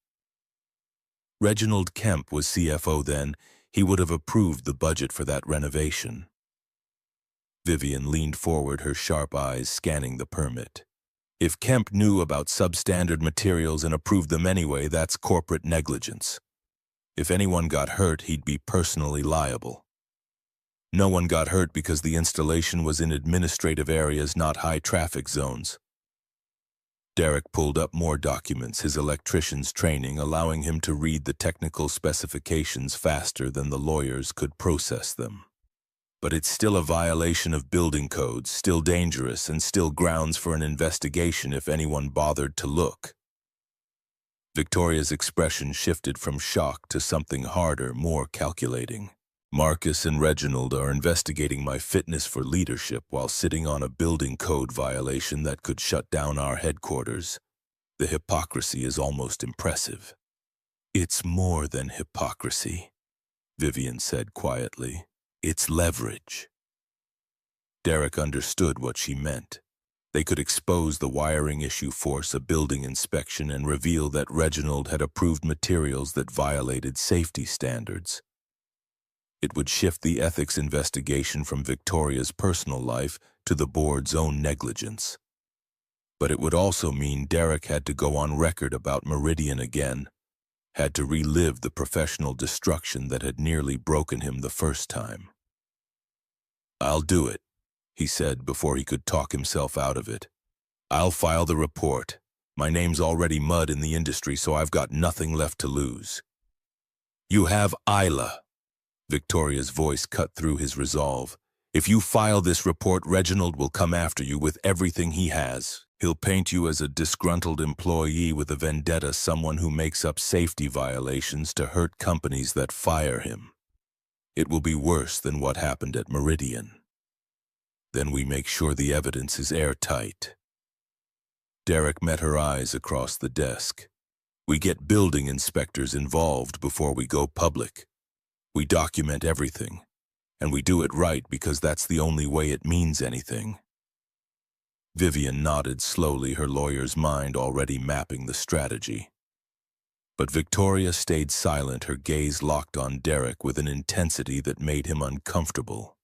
Reginald Kemp was CFO then. He would have approved the budget for that renovation. Vivian leaned forward, her sharp eyes scanning the permit. If Kemp knew about substandard materials and approved them anyway, that's corporate negligence. If anyone got hurt, he'd be personally liable. No one got hurt because the installation was in administrative areas, not high-traffic zones. Derek pulled up more documents, his electrician's training allowing him to read the technical specifications faster than the lawyers could process them. But it's still a violation of building codes, still dangerous, and still grounds for an investigation if anyone bothered to look. Victoria's expression shifted from shock to something harder, more calculating. Marcus and Reginald are investigating my fitness for leadership while sitting on a building code violation that could shut down our headquarters. The hypocrisy is almost impressive. It's more than hypocrisy, Vivian said quietly. It's leverage. Derek understood what she meant. They could expose the wiring issue, force a building inspection, and reveal that Reginald had approved materials that violated safety standards. It would shift the ethics investigation from Victoria's personal life to the board's own negligence. But it would also mean Derek had to go on record about Meridian again, had to relive the professional destruction that had nearly broken him the first time. I'll do it, he said before he could talk himself out of it. I'll file the report. My name's already mud in the industry, so I've got nothing left to lose. You have Isla. Victoria's voice cut through his resolve. If you file this report, Reginald will come after you with everything he has. He'll paint you as a disgruntled employee with a vendetta, someone who makes up safety violations to hurt companies that fire him. It will be worse than what happened at Meridian. Then we make sure the evidence is airtight. Derek met her eyes across the desk. We get building inspectors involved before we go public. We document everything, and we do it right because that's the only way it means anything. Vivian nodded slowly, her lawyer's mind already mapping the strategy. But Victoria stayed silent, her gaze locked on Derek with an intensity that made him uncomfortable.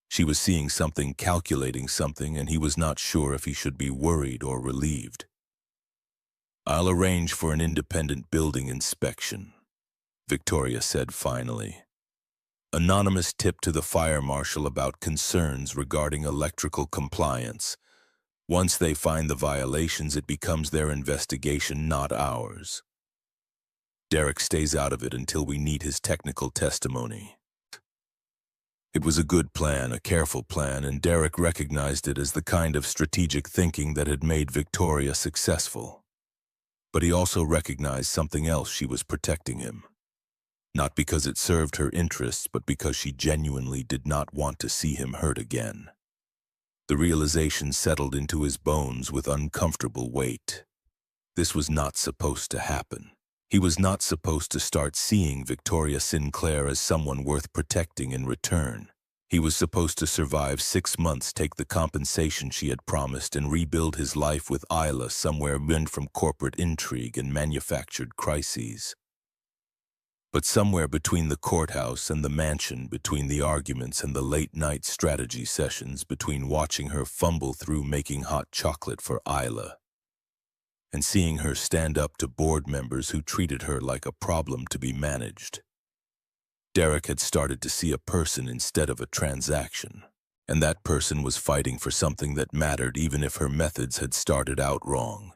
She was seeing something, calculating something, and he was not sure if he should be worried or relieved. I'll arrange for an independent building inspection, Victoria said finally. Anonymous tip to the fire marshal about concerns regarding electrical compliance. Once they find the violations, it becomes their investigation, not ours. Derek stays out of it until we need his technical testimony. It was a good plan, a careful plan, and Derek recognized it as the kind of strategic thinking that had made Victoria successful. But he also recognized something else: she was protecting him. Not because it served her interests, but because she genuinely did not want to see him hurt again. The realization settled into his bones with uncomfortable weight. This was not supposed to happen. He was not supposed to start seeing Victoria Sinclair as someone worth protecting in return. He was supposed to survive 6 months, take the compensation she had promised, and rebuild his life with Isla somewhere rent from corporate intrigue and manufactured crises. But somewhere between the courthouse and the mansion, between the arguments and the late-night strategy sessions, between watching her fumble through making hot chocolate for Isla and seeing her stand up to board members who treated her like a problem to be managed, Derek had started to see a person instead of a transaction, and that person was fighting for something that mattered even if her methods had started out wrong.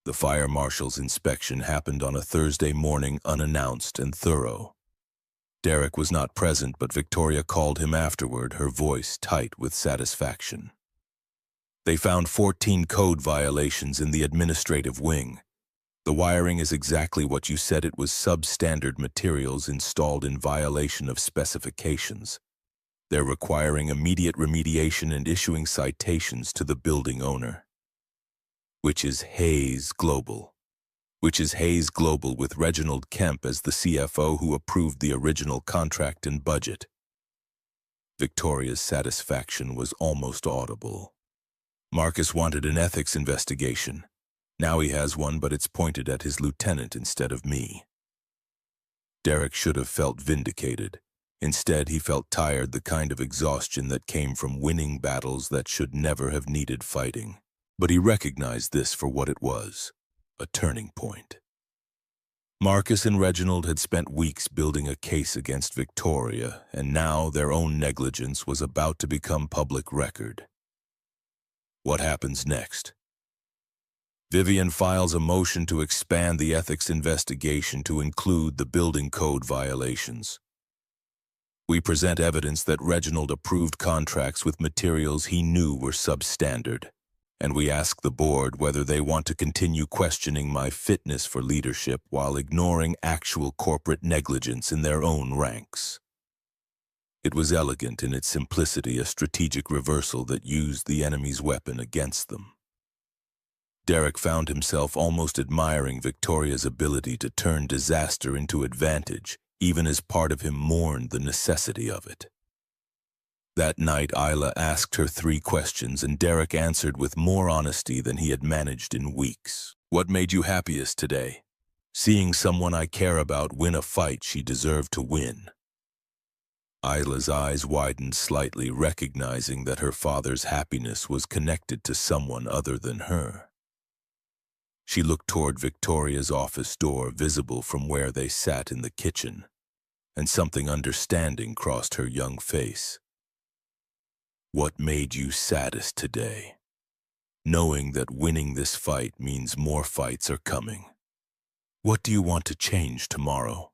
The fire marshal's inspection happened on a Thursday morning, unannounced and thorough. Derek was not present, but Victoria called him afterward, her voice tight with satisfaction. They found 14 code violations in the administrative wing. The wiring is exactly what you said it was, substandard materials installed in violation of specifications. They're requiring immediate remediation and issuing citations to the building owner. Which is Hayes Global. With Reginald Kemp as the CFO, who approved the original contract and budget. Victoria's satisfaction was almost audible. Marcus wanted an ethics investigation. Now he has one, but it's pointed at his lieutenant instead of me. Derek should have felt vindicated. Instead, he felt tired, the kind of exhaustion that came from winning battles that should never have needed fighting. But he recognized this for what it was, a turning point. Marcus and Reginald had spent weeks building a case against Victoria, and now their own negligence was about to become public record. What happens next? Vivian files a motion to expand the ethics investigation to include the building code violations. We present evidence that Reginald approved contracts with materials he knew were substandard, and we ask the board whether they want to continue questioning my fitness for leadership while ignoring actual corporate negligence in their own ranks. It was elegant in its simplicity, a strategic reversal that used the enemy's weapon against them. Derek found himself almost admiring Victoria's ability to turn disaster into advantage, even as part of him mourned the necessity of it. That night, Isla asked her 3 questions, and Derek answered with more honesty than he had managed in weeks. What made you happiest today? Seeing someone I care about win a fight she deserved to win. Isla's eyes widened slightly, recognizing that her father's happiness was connected to someone other than her. She looked toward Victoria's office door, visible from where they sat in the kitchen, and something understanding crossed her young face. What made you saddest today? Knowing that winning this fight means more fights are coming. What do you want to change tomorrow?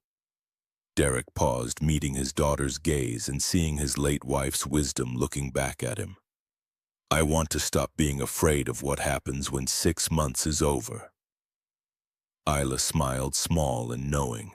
Derek paused, meeting his daughter's gaze and seeing his late wife's wisdom looking back at him. I want to stop being afraid of what happens when 6 months is over. Isla smiled, small and knowing.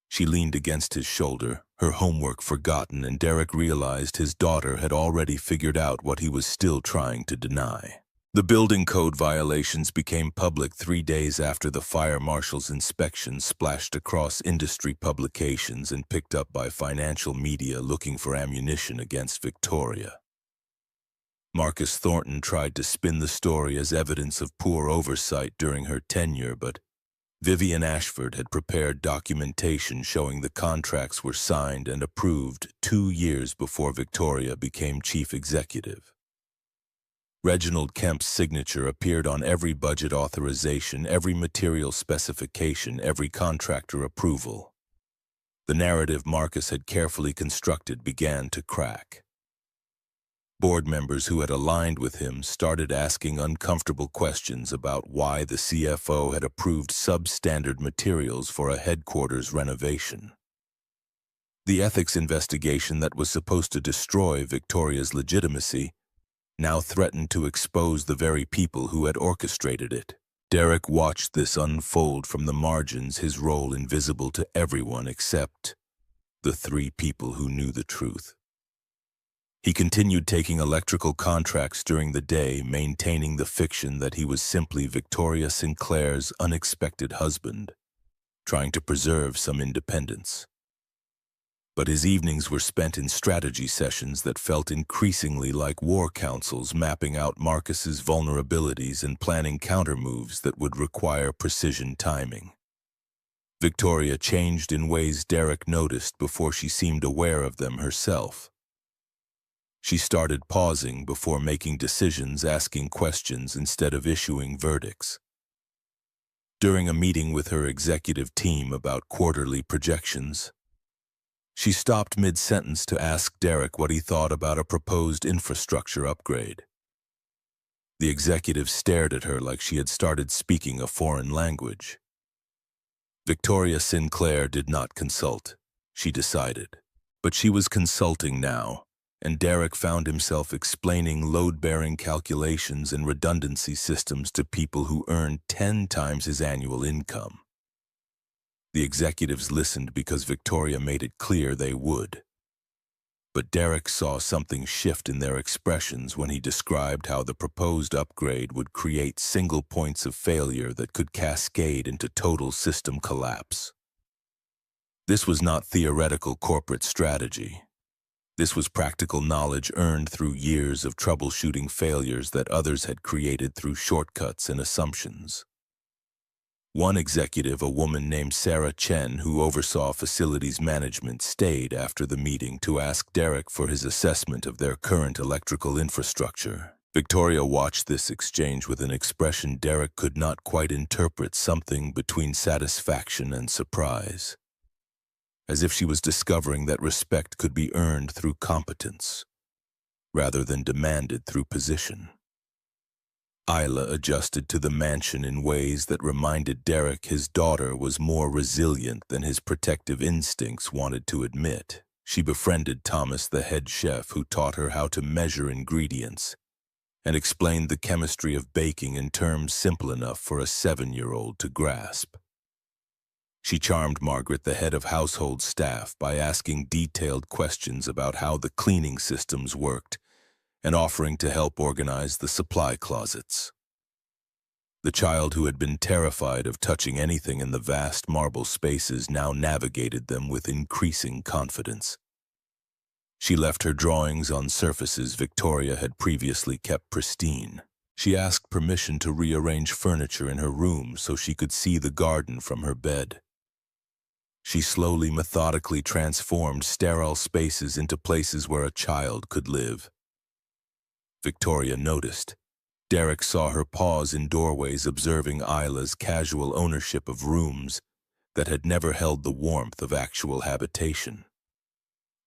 She leaned against his shoulder, her homework forgotten, and Derek realized his daughter had already figured out what he was still trying to deny. The building code violations became public 3 days after the fire marshal's inspection, splashed across industry publications and picked up by financial media looking for ammunition against Victoria. Marcus Thornton tried to spin the story as evidence of poor oversight during her tenure, but Vivian Ashford had prepared documentation showing the contracts were signed and approved 2 years before Victoria became chief executive. Reginald Kemp's signature appeared on every budget authorization, every material specification, every contractor approval. The narrative Marcus had carefully constructed began to crack. Board members who had aligned with him started asking uncomfortable questions about why the CFO had approved substandard materials for a headquarters renovation. The ethics investigation that was supposed to destroy Victoria's legitimacy now threatened to expose the very people who had orchestrated it. Derek watched this unfold from the margins, his role invisible to everyone except the 3 people who knew the truth. He continued taking electrical contracts during the day, maintaining the fiction that he was simply Victoria Sinclair's unexpected husband. trying to preserve some independence. But his evenings were spent in strategy sessions that felt increasingly like war councils, mapping out Marcus's vulnerabilities and planning countermoves that would require precision timing. Victoria changed in ways Derek noticed before she seemed aware of them herself. She started pausing before making decisions, asking questions instead of issuing verdicts. During a meeting with her executive team about quarterly projections, she stopped mid-sentence to ask Derek what he thought about a proposed infrastructure upgrade. The executive stared at her like she had started speaking a foreign language. Victoria Sinclair did not consult, she decided. But she was consulting now, and Derek found himself explaining load-bearing calculations and redundancy systems to people who earned 10 times his annual income. The executives listened because Victoria made it clear they would. But Derek saw something shift in their expressions when he described how the proposed upgrade would create single points of failure that could cascade into total system collapse. This was not theoretical corporate strategy. This was practical knowledge earned through years of troubleshooting failures that others had created through shortcuts and assumptions. One executive, a woman named Sarah Chen, who oversaw facilities management, stayed after the meeting to ask Derek for his assessment of their current electrical infrastructure. Victoria watched this exchange with an expression Derek could not quite interpret, something between satisfaction and surprise, as if she was discovering that respect could be earned through competence, rather than demanded through position. Isla adjusted to the mansion in ways that reminded Derek his daughter was more resilient than his protective instincts wanted to admit. She befriended Thomas, the head chef, who taught her how to measure ingredients and explained the chemistry of baking in terms simple enough for a 7-year-old to grasp. She charmed Margaret, the head of household staff, by asking detailed questions about how the cleaning systems worked and offering to help organize the supply closets. The child, who had been terrified of touching anything in the vast marble spaces, now navigated them with increasing confidence. She left her drawings on surfaces Victoria had previously kept pristine. She asked permission to rearrange furniture in her room so she could see the garden from her bed. She slowly, methodically transformed sterile spaces into places where a child could live. Victoria noticed. Derek saw her pause in doorways, observing Isla's casual ownership of rooms that had never held the warmth of actual habitation.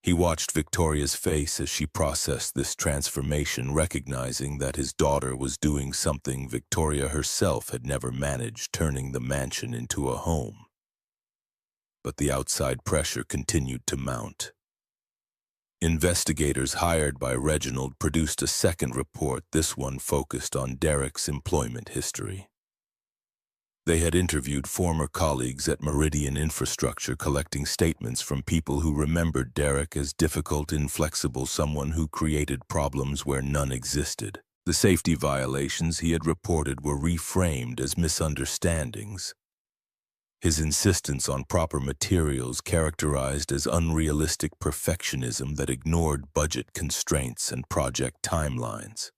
He watched Victoria's face as she processed this transformation, recognizing that his daughter was doing something Victoria herself had never managed, turning the mansion into a home. But the outside pressure continued to mount. Investigators hired by Reginald produced a second report, this one focused on Derek's employment history. They had interviewed former colleagues at Meridian Infrastructure, collecting statements from people who remembered Derek as difficult, inflexible, someone who created problems where none existed. The safety violations he had reported were reframed as misunderstandings. His insistence on proper materials characterized as unrealistic perfectionism that ignored budget constraints and project timelines.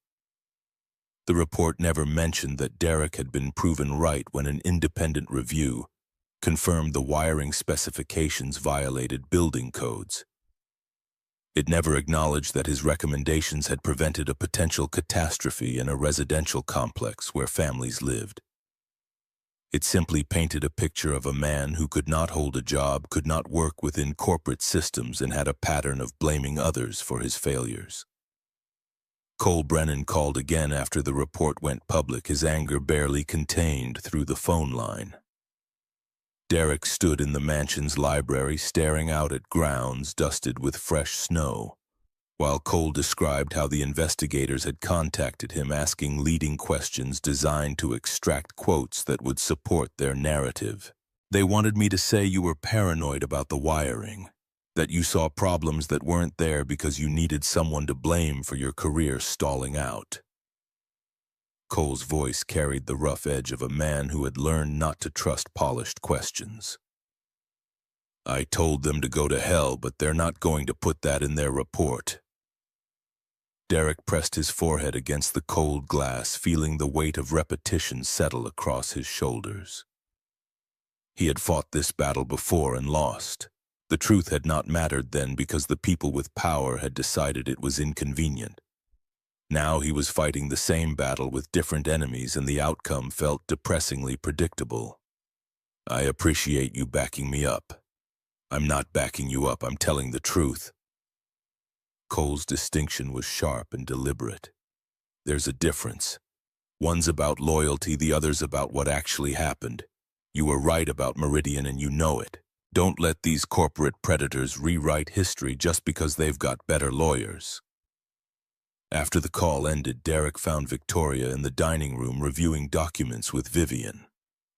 The report never mentioned that Derek had been proven right when an independent review confirmed the wiring specifications violated building codes. It never acknowledged that his recommendations had prevented a potential catastrophe in a residential complex where families lived. It simply painted a picture of a man who could not hold a job, could not work within corporate systems, and had a pattern of blaming others for his failures. Cole Brennan called again after the report went public, his anger barely contained through the phone line. Derek stood in the mansion's library, staring out at grounds dusted with fresh snow, while Cole described how the investigators had contacted him, asking leading questions designed to extract quotes that would support their narrative. They wanted me to say you were paranoid about the wiring, that you saw problems that weren't there because you needed someone to blame for your career stalling out. Cole's voice carried the rough edge of a man who had learned not to trust polished questions. I told them to go to hell, but they're not going to put that in their report. Derek pressed his forehead against the cold glass, feeling the weight of repetition settle across his shoulders. He had fought this battle before and lost. The truth had not mattered then because the people with power had decided it was inconvenient. Now he was fighting the same battle with different enemies, and the outcome felt depressingly predictable. I appreciate you backing me up. I'm not backing you up, I'm telling the truth. Cole's distinction was sharp and deliberate. There's a difference. One's about loyalty, the other's about what actually happened. You were right about Meridian and you know it. Don't let these corporate predators rewrite history just because they've got better lawyers. After the call ended, Derek found Victoria in the dining room reviewing documents with Vivian.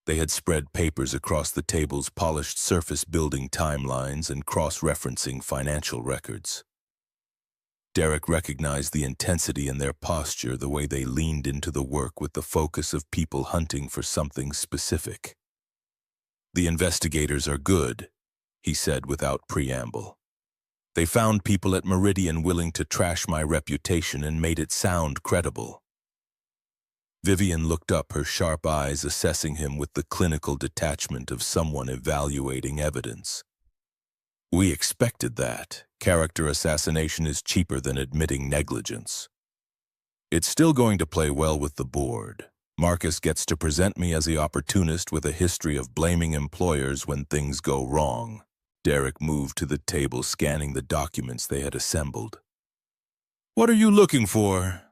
They had spread papers across the table's polished surface, building timelines and cross-referencing financial records. Derek recognized the intensity in their posture, the way they leaned into the work with the focus of people hunting for something specific. The investigators are good, he said without preamble. They found people at Meridian willing to trash my reputation and made it sound credible. Vivian looked up, her sharp eyes assessing him with the clinical detachment of someone evaluating evidence. We expected that. Character assassination is cheaper than admitting negligence. It's still going to play well with the board. Marcus gets to present me as the opportunist with a history of blaming employers when things go wrong. Derek moved to the table, scanning the documents they had assembled. What are you looking for?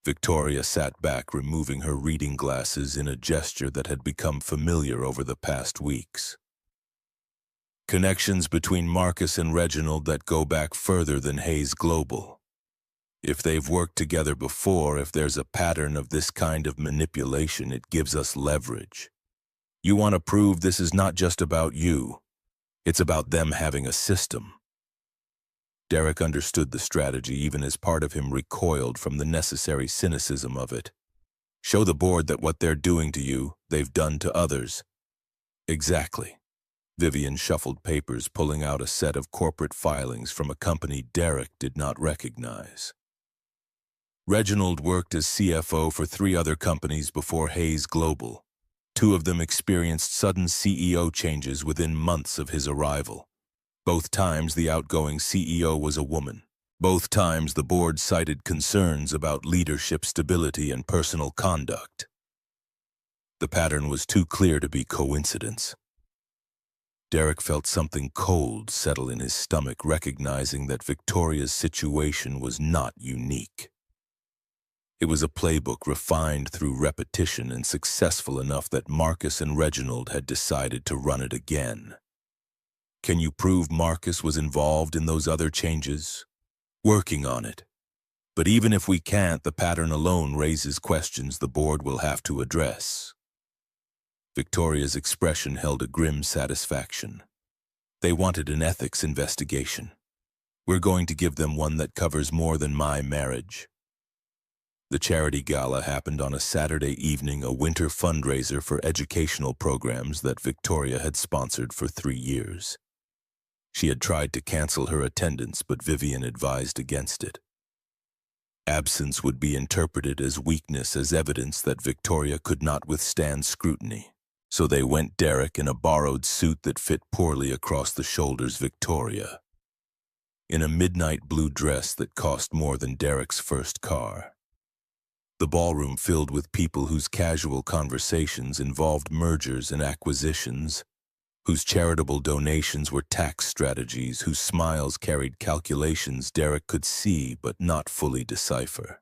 Victoria sat back, removing her reading glasses in a gesture that had become familiar over the past weeks. Connections between Marcus and Reginald that go back further than Hayes Global. If they've worked together before, if there's a pattern of this kind of manipulation, it gives us leverage. You want to prove this is not just about you. It's about them having a system. Derek understood the strategy, even as part of him recoiled from the necessary cynicism of it. Show the board that what they're doing to you, they've done to others. Exactly. Vivian shuffled papers, pulling out a set of corporate filings from a company Derek did not recognize. Reginald worked as CFO for 3 other companies before Hayes Global. 2 of them experienced sudden CEO changes within months of his arrival. Both times the outgoing CEO was a woman. Both times the board cited concerns about leadership stability and personal conduct. The pattern was too clear to be coincidence. Derek felt something cold settle in his stomach, recognizing that Victoria's situation was not unique. It was a playbook refined through repetition and successful enough that Marcus and Reginald had decided to run it again. Can you prove Marcus was involved in those other changes? Working on it. But even if we can't, the pattern alone raises questions the board will have to address. Victoria's expression held a grim satisfaction. They wanted an ethics investigation. We're going to give them one that covers more than my marriage. The charity gala happened on a Saturday evening, a winter fundraiser for educational programs that Victoria had sponsored for 3 years. She had tried to cancel her attendance, but Vivian advised against it. Absence would be interpreted as weakness, as evidence that Victoria could not withstand scrutiny. So they went Derek in a borrowed suit that fit poorly across the shoulders, Victoria in a midnight blue dress that cost more than Derek's first car. The ballroom filled with people whose casual conversations involved mergers and acquisitions, whose charitable donations were tax strategies, whose smiles carried calculations Derek could see but not fully decipher.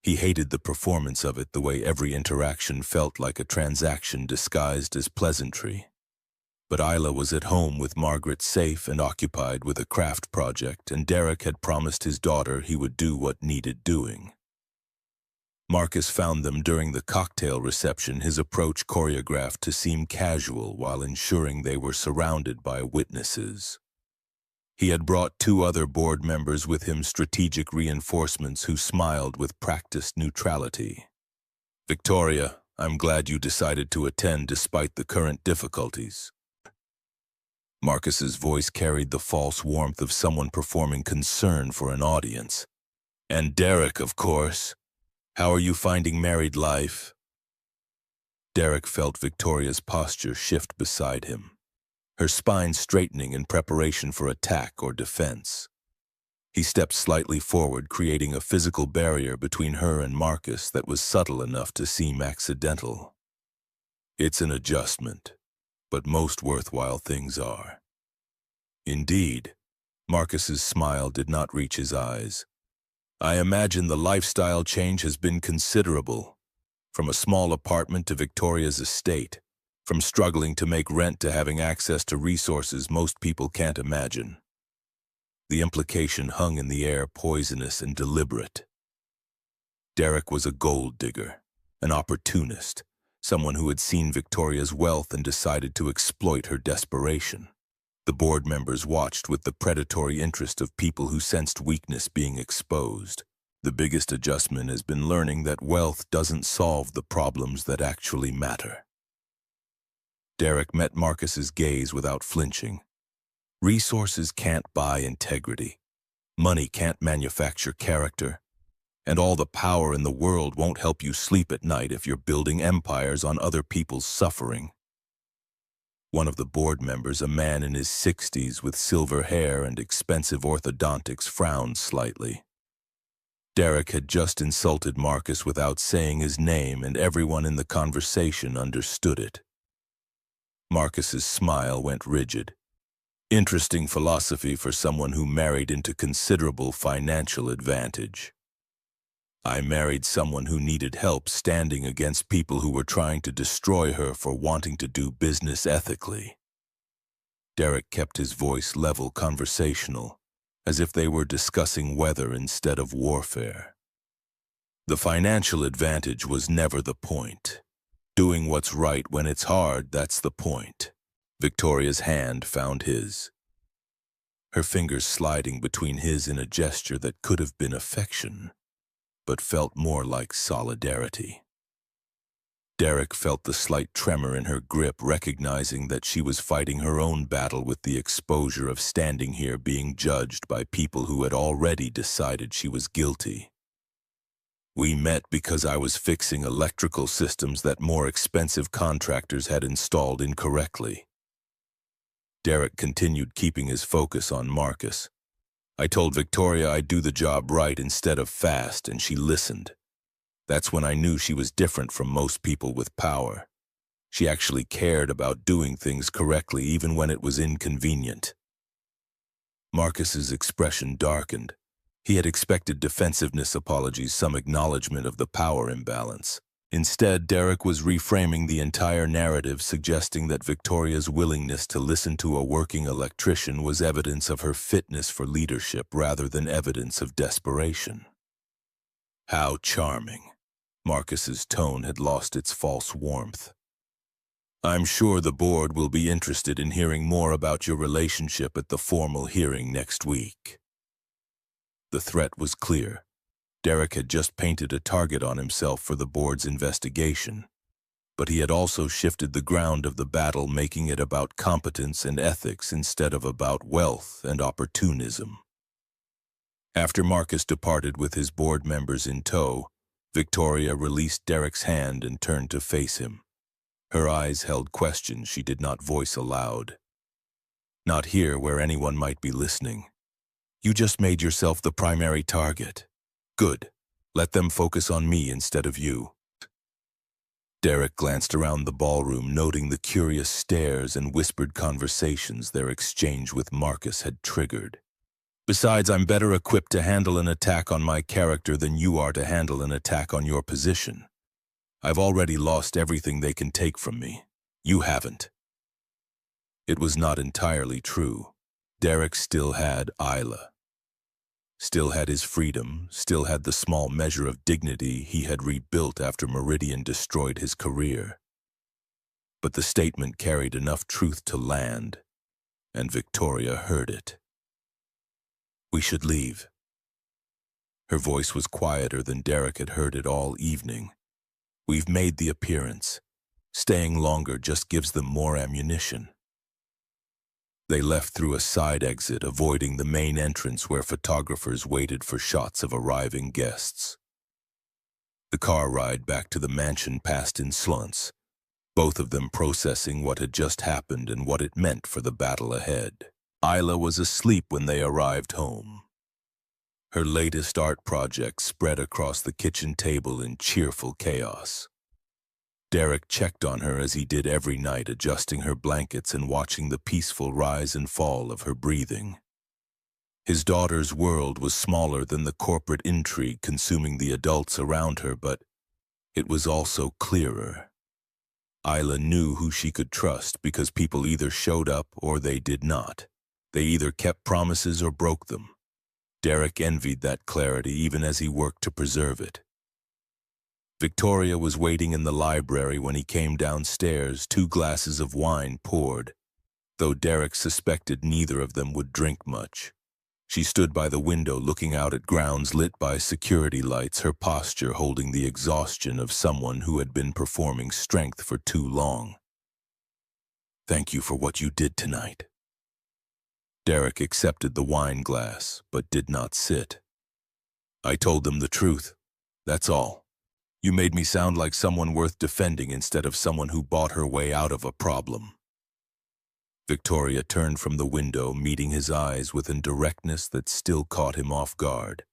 He hated the performance of it, the way every interaction felt like a transaction disguised as pleasantry. But Isla was at home with Margaret, safe and occupied with a craft project, and Derek had promised his daughter he would do what needed doing. Marcus found them during the cocktail reception, his approach choreographed to seem casual while ensuring they were surrounded by witnesses. He had brought 2 other board members with him, strategic reinforcements who smiled with practiced neutrality. Victoria, I'm glad you decided to attend despite the current difficulties. Marcus's voice carried the false warmth of someone performing concern for an audience. "And Derek, of course. How are you finding married life?" Derek felt Victoria's posture shift beside him, her spine straightening in preparation for attack or defense. He stepped slightly forward, creating a physical barrier between her and Marcus that was subtle enough to seem accidental. "It's an adjustment, but most worthwhile things are." Indeed, Marcus's smile did not reach his eyes. "I imagine the lifestyle change has been considerable, from a small apartment to Victoria's estate, from struggling to make rent to having access to resources most people can't imagine." The implication hung in the air, poisonous and deliberate. Derek was a gold digger, an opportunist, someone who had seen Victoria's wealth and decided to exploit her desperation. The board members watched with the predatory interest of people who sensed weakness being exposed. The biggest adjustment has been learning that wealth doesn't solve the problems that actually matter. Derek met Marcus's gaze without flinching. Resources can't buy integrity. Money can't manufacture character. And all the power in the world won't help you sleep at night if you're building empires on other people's suffering. One of the board members, a man in his 60s with silver hair and expensive orthodontics, frowned slightly. Derek had just insulted Marcus without saying his name, and everyone in the conversation understood it. Marcus's smile went rigid. Interesting philosophy for someone who married into considerable financial advantage. I married someone who needed help standing against people who were trying to destroy her for wanting to do business ethically. Derek kept his voice level, conversational, as if they were discussing weather instead of warfare. The financial advantage was never the point. Doing what's right when it's hard, that's the point. Victoria's hand found his, her fingers sliding between his in a gesture that could have been affection, but felt more like solidarity. Derek felt the slight tremor in her grip, recognizing that she was fighting her own battle with the exposure of standing here being judged by people who had already decided she was guilty. "We met because I was fixing electrical systems that more expensive contractors had installed incorrectly." Derek continued, keeping his focus on Marcus. "I told Victoria I'd do the job right instead of fast, and she listened. That's when I knew she was different from most people with power. She actually cared about doing things correctly even when it was inconvenient." Marcus's expression darkened. He had expected defensiveness apologies, some acknowledgement of the power imbalance. Instead, Derek was reframing the entire narrative, suggesting that Victoria's willingness to listen to a working electrician was evidence of her fitness for leadership rather than evidence of desperation. How charming. Marcus's tone had lost its false warmth. "I'm sure the board will be interested in hearing more about your relationship at the formal hearing next week." The threat was clear. Derek had just painted a target on himself for the board's investigation, but he had also shifted the ground of the battle, making it about competence and ethics instead of about wealth and opportunism. After Marcus departed with his board members in tow, Victoria released Derek's hand and turned to face him. Her eyes held questions she did not voice aloud. "Not here where anyone might be listening. You just made yourself the primary target. Good. Let them focus on me instead of you." Derek glanced around the ballroom, noting the curious stares and whispered conversations their exchange with Marcus had triggered. "Besides, I'm better equipped to handle an attack on my character than you are to handle an attack on your position. I've already lost everything they can take from me. You haven't." It was not entirely true. Derek still had Isla. Still had his freedom, still had the small measure of dignity he had rebuilt after Meridian destroyed his career. But the statement carried enough truth to land, and Victoria heard it. "We should leave." Her voice was quieter than Derek had heard it all evening. "We've made the appearance. Staying longer just gives them more ammunition." They left through a side exit, avoiding the main entrance where photographers waited for shots of arriving guests. The car ride back to the mansion passed in slunts, both of them processing what had just happened and what it meant for the battle ahead. Isla was asleep when they arrived home. Her latest art project spread across the kitchen table in cheerful chaos. Derek checked on her as he did every night, adjusting her blankets and watching the peaceful rise and fall of her breathing. His daughter's world was smaller than the corporate intrigue consuming the adults around her, but it was also clearer. Isla knew who she could trust because people either showed up or they did not. They either kept promises or broke them. Derek envied that clarity even as he worked to preserve it. Victoria was waiting in the library when he came downstairs, 2 glasses of wine poured, though Derek suspected neither of them would drink much. She stood by the window looking out at grounds lit by security lights, her posture holding the exhaustion of someone who had been performing strength for too long. "Thank you for what you did tonight." Derek accepted the wine glass, but did not sit. "I told them the truth. That's all. You made me sound like someone worth defending instead of someone who bought her way out of a problem." Victoria turned from the window, meeting his eyes with a directness that still caught him off guard.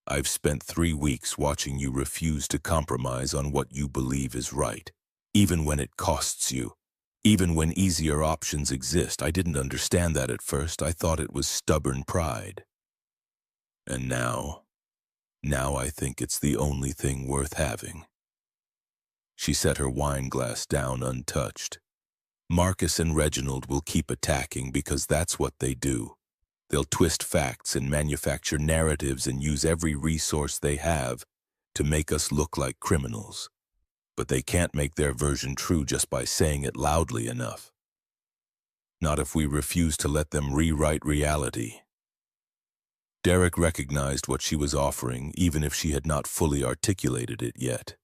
"I've spent 3 weeks watching you refuse to compromise on what you believe is right, even when it costs you, even when easier options exist. I didn't understand that at first. I thought it was stubborn pride. And now I think it's the only thing worth having." She set her wine glass down untouched. "Marcus and Reginald will keep attacking because that's what they do. They'll twist facts and manufacture narratives and use every resource they have to make us look like criminals. But they can't make their version true just by saying it loudly enough. Not if we refuse to let them rewrite reality." Derek recognized what she was offering, even if she had not fully articulated it yet.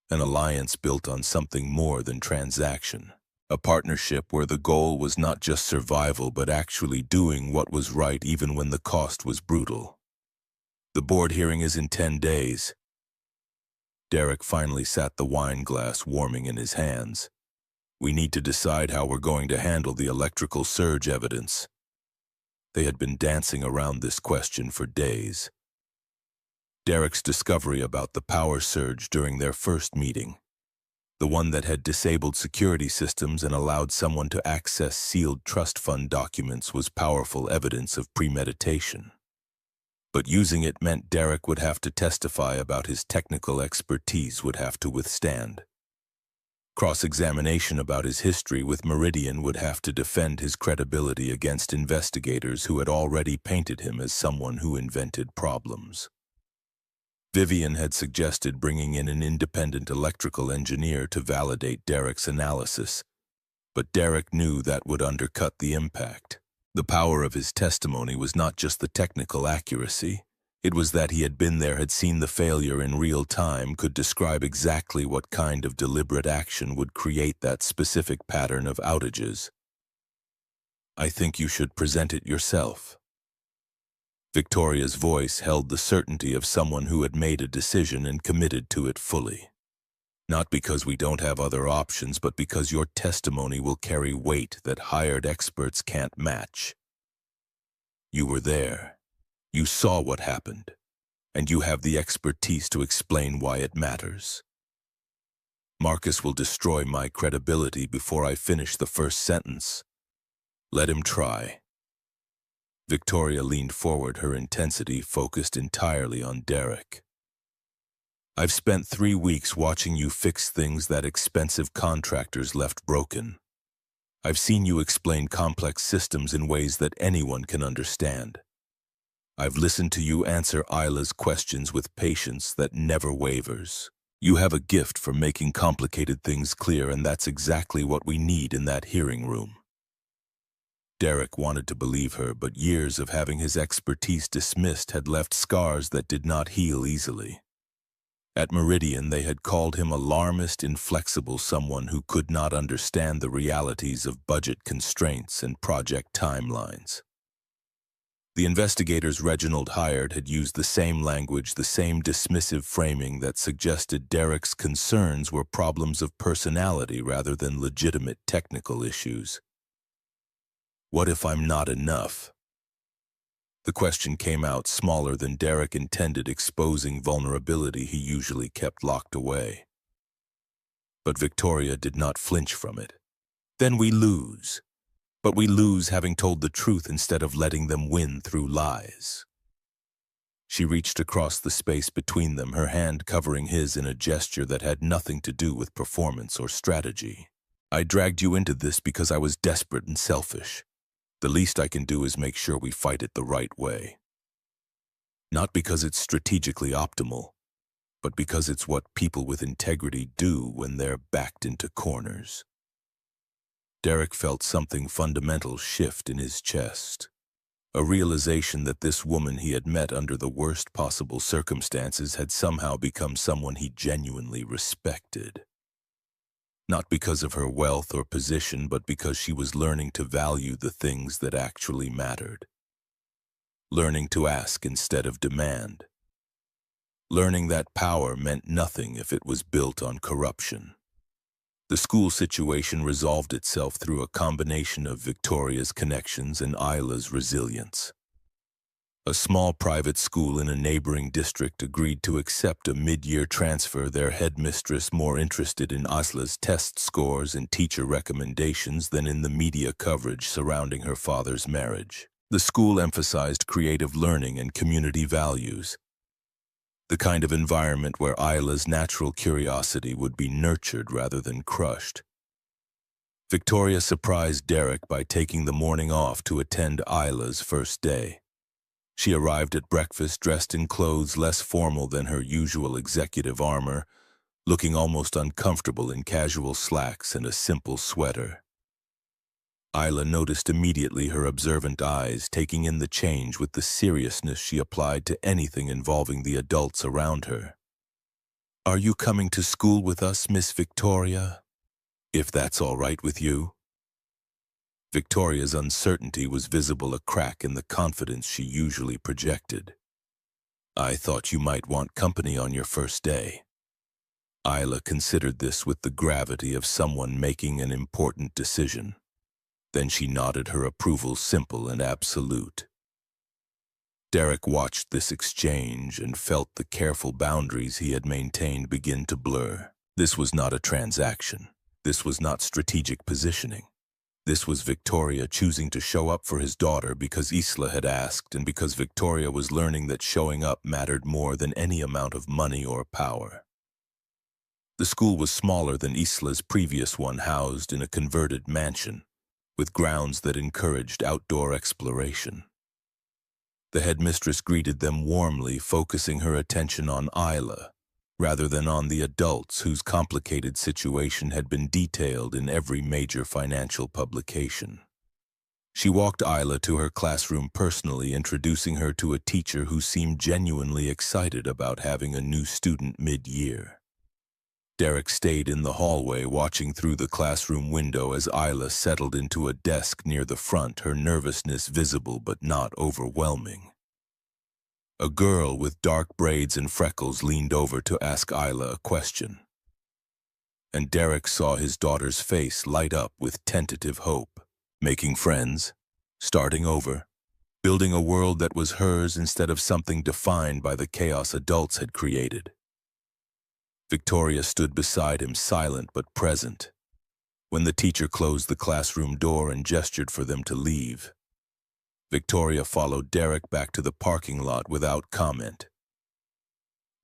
An alliance built on something more than transaction. A partnership where the goal was not just survival, but actually doing what was right even when the cost was brutal. "The board hearing is in 10 days. Derek finally sat the wine glass warming in his hands. "We need to decide how we're going to handle the electrical surge evidence." They had been dancing around this question for days. Derek's discovery about the power surge during their first meeting, the one that had disabled security systems and allowed someone to access sealed trust fund documents, was powerful evidence of premeditation. But using it meant Derek would have to testify about his technical expertise, would have to withstand. Cross-examination about his history with Meridian would have to defend his credibility against investigators who had already painted him as someone who invented problems. Vivian had suggested bringing in an independent electrical engineer to validate Derek's analysis, but Derek knew that would undercut the impact. The power of his testimony was not just the technical accuracy. It was that he had been there, had seen the failure in real time, could describe exactly what kind of deliberate action would create that specific pattern of outages. "I think you should present it yourself." Victoria's voice held the certainty of someone who had made a decision and committed to it fully. "Not because we don't have other options, but because your testimony will carry weight that hired experts can't match. You were there. You saw what happened, and you have the expertise to explain why it matters." "Marcus will destroy my credibility before I finish the first sentence. Let him try." Victoria leaned forward, her intensity focused entirely on Derek. "I've spent 3 weeks watching you fix things that expensive contractors left broken. I've seen you explain complex systems in ways that anyone can understand. I've listened to you answer Isla's questions with patience that never wavers. You have a gift for making complicated things clear, and that's exactly what we need in that hearing room." Derek wanted to believe her, but years of having his expertise dismissed had left scars that did not heal easily. At Meridian, they had called him alarmist, inflexible, someone who could not understand the realities of budget constraints and project timelines. The investigators Reginald hired had used the same language, the same dismissive framing that suggested Derek's concerns were problems of personality rather than legitimate technical issues. What if I'm not enough? The question came out smaller than Derek intended, exposing vulnerability he usually kept locked away. But Victoria did not flinch from it. Then we lose. But we lose having told the truth instead of letting them win through lies. She reached across the space between them, her hand covering his in a gesture that had nothing to do with performance or strategy. I dragged you into this because I was desperate and selfish. The least I can do is make sure we fight it the right way. Not because it's strategically optimal, but because it's what people with integrity do when they're backed into corners. Derek felt something fundamental shift in his chest. A realization that this woman he had met under the worst possible circumstances had somehow become someone he genuinely respected. Not because of her wealth or position, but because she was learning to value the things that actually mattered. Learning to ask instead of demand. Learning that power meant nothing if it was built on corruption. The school situation resolved itself through a combination of Victoria's connections and Isla's resilience. A small private school in a neighboring district agreed to accept a mid-year transfer, their headmistress more interested in Isla's test scores and teacher recommendations than in the media coverage surrounding her father's marriage. The school emphasized creative learning and community values, the kind of environment where Isla's natural curiosity would be nurtured rather than crushed. Victoria surprised Derek by taking the morning off to attend Isla's first day. She arrived at breakfast dressed in clothes less formal than her usual executive armor, looking almost uncomfortable in casual slacks and a simple sweater. Isla noticed immediately, her observant eyes taking in the change with the seriousness she applied to anything involving the adults around her. "Are you coming to school with us, Miss Victoria? If that's all right with you?" Victoria's uncertainty was visible, a crack in the confidence she usually projected. "I thought you might want company on your first day." Isla considered this with the gravity of someone making an important decision. Then she nodded, her approval simple and absolute. Derek watched this exchange and felt the careful boundaries he had maintained begin to blur. This was not a transaction. This was not strategic positioning. This was Victoria choosing to show up for his daughter because Isla had asked, and because Victoria was learning that showing up mattered more than any amount of money or power. The school was smaller than Isla's previous one, housed in a converted mansion, with grounds that encouraged outdoor exploration. The headmistress greeted them warmly, focusing her attention on Isla, rather than on the adults whose complicated situation had been detailed in every major financial publication. She walked Isla to her classroom personally, introducing her to a teacher who seemed genuinely excited about having a new student mid-year. Derek stayed in the hallway, watching through the classroom window as Isla settled into a desk near the front, her nervousness visible but not overwhelming. A girl with dark braids and freckles leaned over to ask Isla a question. And Derek saw his daughter's face light up with tentative hope. Making friends, starting over, building a world that was hers instead of something defined by the chaos adults had created. Victoria stood beside him, silent but present, when the teacher closed the classroom door and gestured for them to leave. Victoria followed Derek back to the parking lot without comment.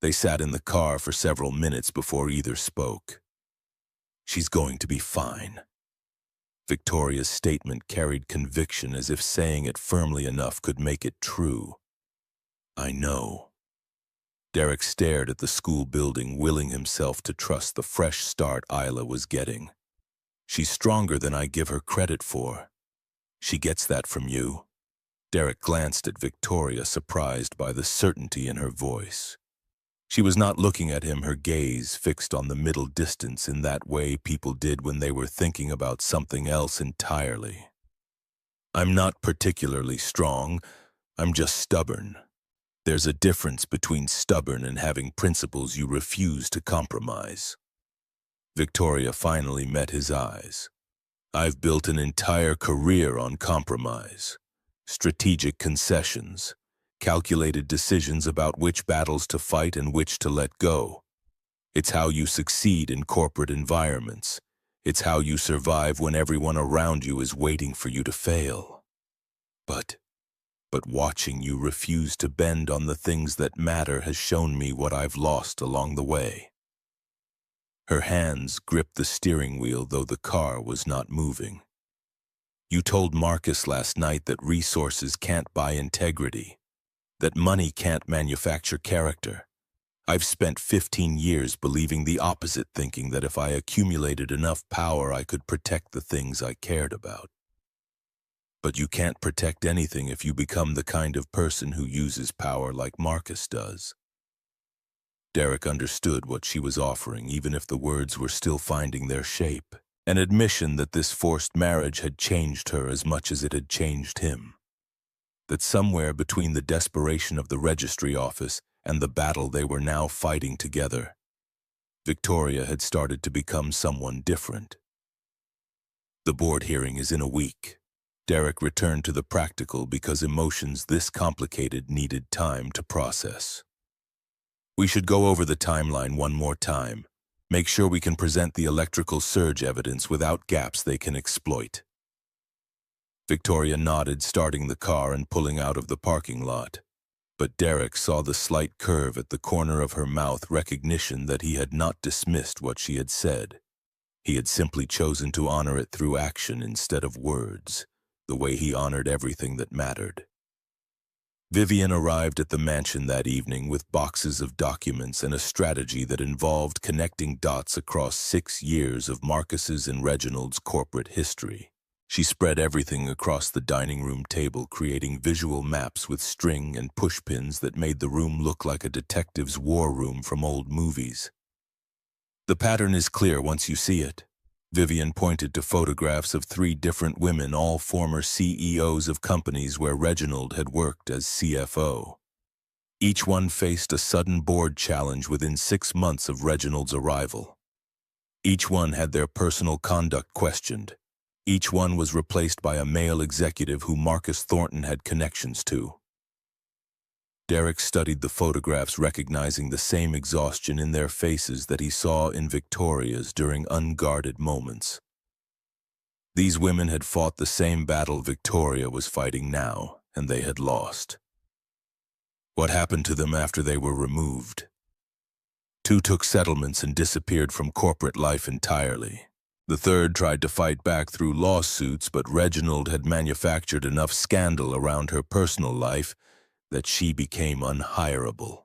They sat in the car for several minutes before either spoke. "She's going to be fine." Victoria's statement carried conviction, as if saying it firmly enough could make it true. "I know." Derek stared at the school building, willing himself to trust the fresh start Isla was getting. "She's stronger than I give her credit for." "She gets that from you." Derek glanced at Victoria, surprised by the certainty in her voice. She was not looking at him, her gaze fixed on the middle distance in that way people did when they were thinking about something else entirely. I'm not particularly strong, I'm just stubborn. There's a difference between stubborn and having principles you refuse to compromise. Victoria finally met his eyes. I've built an entire career on compromise, strategic concessions, calculated decisions about which battles to fight and which to let go. It's how you succeed in corporate environments. It's how you survive when everyone around you is waiting for you to fail. But watching you refuse to bend on the things that matter has shown me what I've lost along the way. Her hands gripped the steering wheel, though the car was not moving. You told Marcus last night that resources can't buy integrity, that money can't manufacture character. I've spent 15 years believing the opposite, thinking that if I accumulated enough power, I could protect the things I cared about. But you can't protect anything if you become the kind of person who uses power like Marcus does. Derek understood what she was offering, even if the words were still finding their shape. An admission that this forced marriage had changed her as much as it had changed him. That somewhere between the desperation of the registry office and the battle they were now fighting together, Victoria had started to become someone different. The board hearing is in a week. Derek returned to the practical because emotions this complicated needed time to process. We should go over the timeline one more time. Make sure we can present the electrical surge evidence without gaps they can exploit. Victoria nodded, starting the car and pulling out of the parking lot. But Derek saw the slight curve at the corner of her mouth, recognition that he had not dismissed what she had said. He had simply chosen to honor it through action instead of words, the way he honored everything that mattered. Vivian arrived at the mansion that evening with boxes of documents and a strategy that involved connecting dots across 6 years of Marcus's and Reginald's corporate history. She spread everything across the dining room table, creating visual maps with string and pushpins that made the room look like a detective's war room from old movies. The pattern is clear once you see it. Vivian pointed to photographs of 3 different women, all former CEOs of companies where Reginald had worked as CFO. Each one faced a sudden board challenge within 6 months of Reginald's arrival. Each one had their personal conduct questioned. Each one was replaced by a male executive who Marcus Thornton had connections to. Derek studied the photographs, recognizing the same exhaustion in their faces that he saw in Victoria's during unguarded moments. These women had fought the same battle Victoria was fighting now, and they had lost. What happened to them after they were removed? 2 took settlements and disappeared from corporate life entirely. The 3rd tried to fight back through lawsuits, but Reginald had manufactured enough scandal around her personal life that she became unhireable.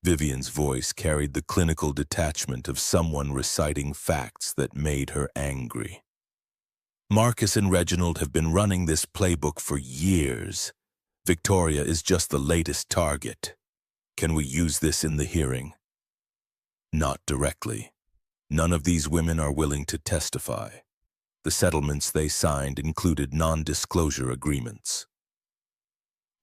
Vivian's voice carried the clinical detachment of someone reciting facts that made her angry. Marcus and Reginald have been running this playbook for years. Victoria is just the latest target. Can we use this in the hearing? Not directly. None of these women are willing to testify. The settlements they signed included non-disclosure agreements.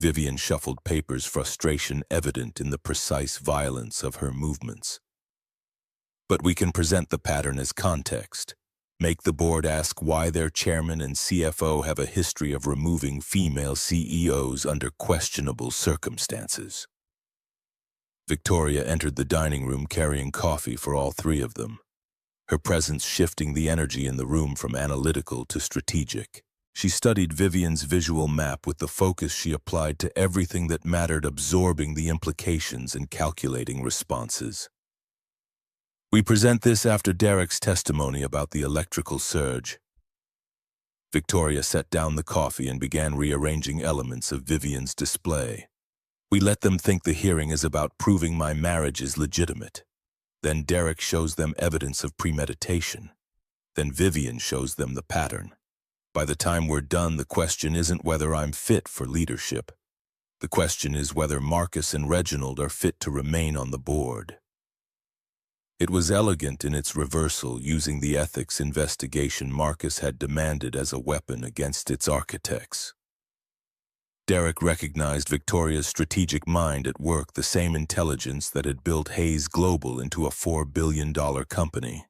Vivian shuffled papers, frustration evident in the precise violence of her movements. But we can present the pattern as context. Make the board ask why their chairman and CFO have a history of removing female CEOs under questionable circumstances. Victoria entered the dining room carrying coffee for all 3 of them, her presence shifting the energy in the room from analytical to strategic. She studied Vivian's visual map with the focus she applied to everything that mattered, absorbing the implications and calculating responses. We present this after Derek's testimony about the electrical surge. Victoria set down the coffee and began rearranging elements of Vivian's display. We let them think the hearing is about proving my marriage is legitimate. Then Derek shows them evidence of premeditation. Then Vivian shows them the pattern. By the time we're done, the question isn't whether I'm fit for leadership. The question is whether Marcus and Reginald are fit to remain on the board. It was elegant in its reversal, using the ethics investigation Marcus had demanded as a weapon against its architects. Derek recognized Victoria's strategic mind at work, the same intelligence that had built Hayes Global into a $4 billion company.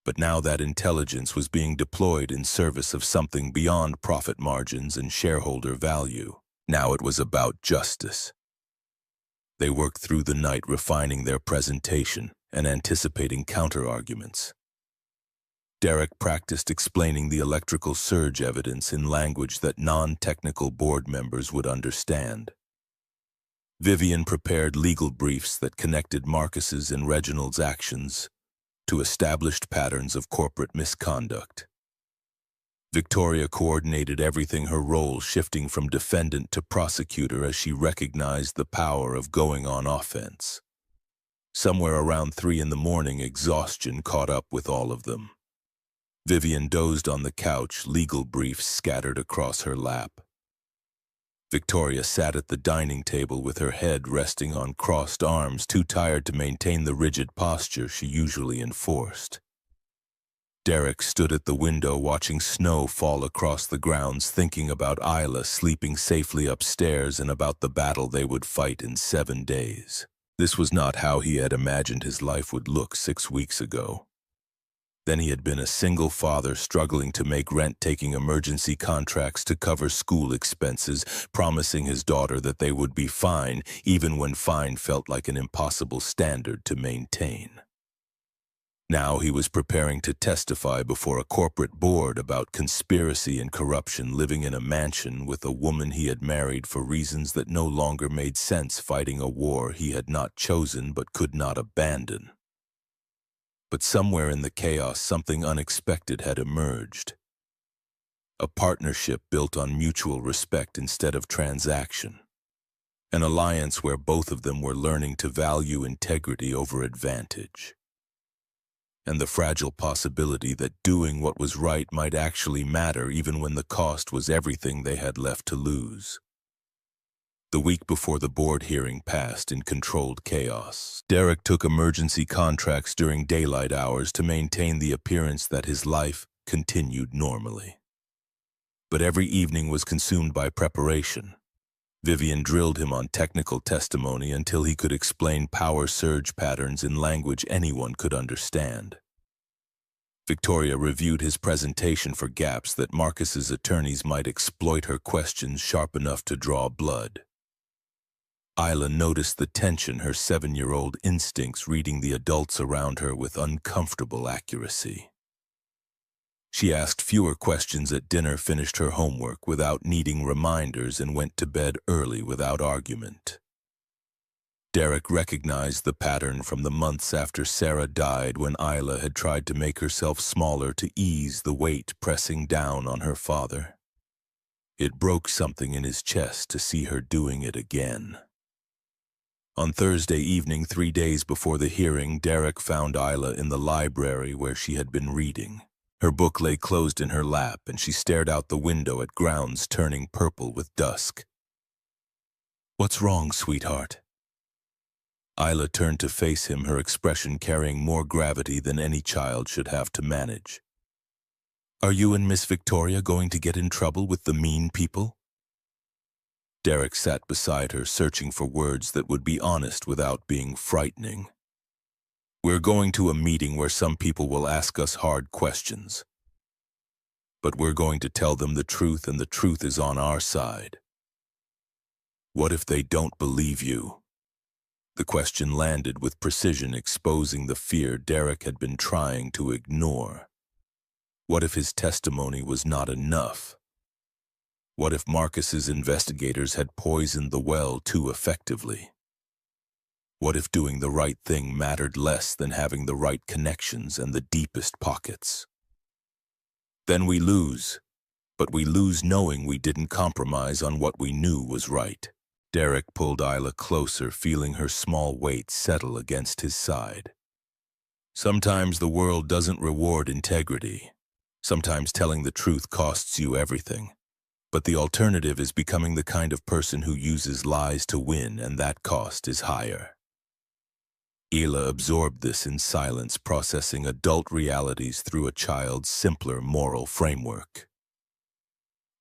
But now that intelligence was being deployed in service of something beyond profit margins and shareholder value. Now it was about justice. They worked through the night refining their presentation and anticipating counter-arguments. Derek practiced explaining the electrical surge evidence in language that non-technical board members would understand. Vivian prepared legal briefs that connected Marcus's and Reginald's actions to established patterns of corporate misconduct. Victoria coordinated everything, her role shifting from defendant to prosecutor as she recognized the power of going on offense. Somewhere around 3 a.m, exhaustion caught up with all of them. Vivian dozed on the couch, legal briefs scattered across her lap. Victoria sat at the dining table with her head resting on crossed arms, too tired to maintain the rigid posture she usually enforced. Derek stood at the window watching snow fall across the grounds, thinking about Isla sleeping safely upstairs and about the battle they would fight in 7 days. This was not how he had imagined his life would look 6 weeks ago. Then he had been a single father struggling to make rent, taking emergency contracts to cover school expenses, promising his daughter that they would be fine, even when fine felt like an impossible standard to maintain. Now he was preparing to testify before a corporate board about conspiracy and corruption, living in a mansion with a woman he had married for reasons that no longer made sense, fighting a war he had not chosen but could not abandon. But somewhere in the chaos, something unexpected had emerged. A partnership built on mutual respect instead of transaction. An alliance where both of them were learning to value integrity over advantage. And the fragile possibility that doing what was right might actually matter, even when the cost was everything they had left to lose. The week before the board hearing passed in controlled chaos, Derek took emergency contracts during daylight hours to maintain the appearance that his life continued normally. But every evening was consumed by preparation. Vivian drilled him on technical testimony until he could explain power surge patterns in language anyone could understand. Victoria reviewed his presentation for gaps that Marcus's attorneys might exploit, her questions sharp enough to draw blood. Isla noticed the tension, her 7-year-old instincts reading the adults around her with uncomfortable accuracy. She asked fewer questions at dinner, finished her homework without needing reminders, and went to bed early without argument. Derek recognized the pattern from the months after Sarah died, when Isla had tried to make herself smaller to ease the weight pressing down on her father. It broke something in his chest to see her doing it again. On Thursday evening, 3 days before the hearing, Derek found Isla in the library where she had been reading. Her book lay closed in her lap, and she stared out the window at grounds turning purple with dusk. "What's wrong, sweetheart?" Isla turned to face him, her expression carrying more gravity than any child should have to manage. "Are you and Miss Victoria going to get in trouble with the mean people?" Derek sat beside her, searching for words that would be honest without being frightening. "We're going to a meeting where some people will ask us hard questions. But we're going to tell them the truth, and the truth is on our side." "What if they don't believe you?" The question landed with precision, exposing the fear Derek had been trying to ignore. What if his testimony was not enough? What if Marcus's investigators had poisoned the well too effectively? What if doing the right thing mattered less than having the right connections and the deepest pockets? Then we lose, but we lose knowing we didn't compromise on what we knew was right. Derek pulled Isla closer, feeling her small weight settle against his side. "Sometimes the world doesn't reward integrity. Sometimes telling the truth costs you everything. But the alternative is becoming the kind of person who uses lies to win, and that cost is higher. Ela absorbed this in silence, processing adult realities through a child's simpler moral framework.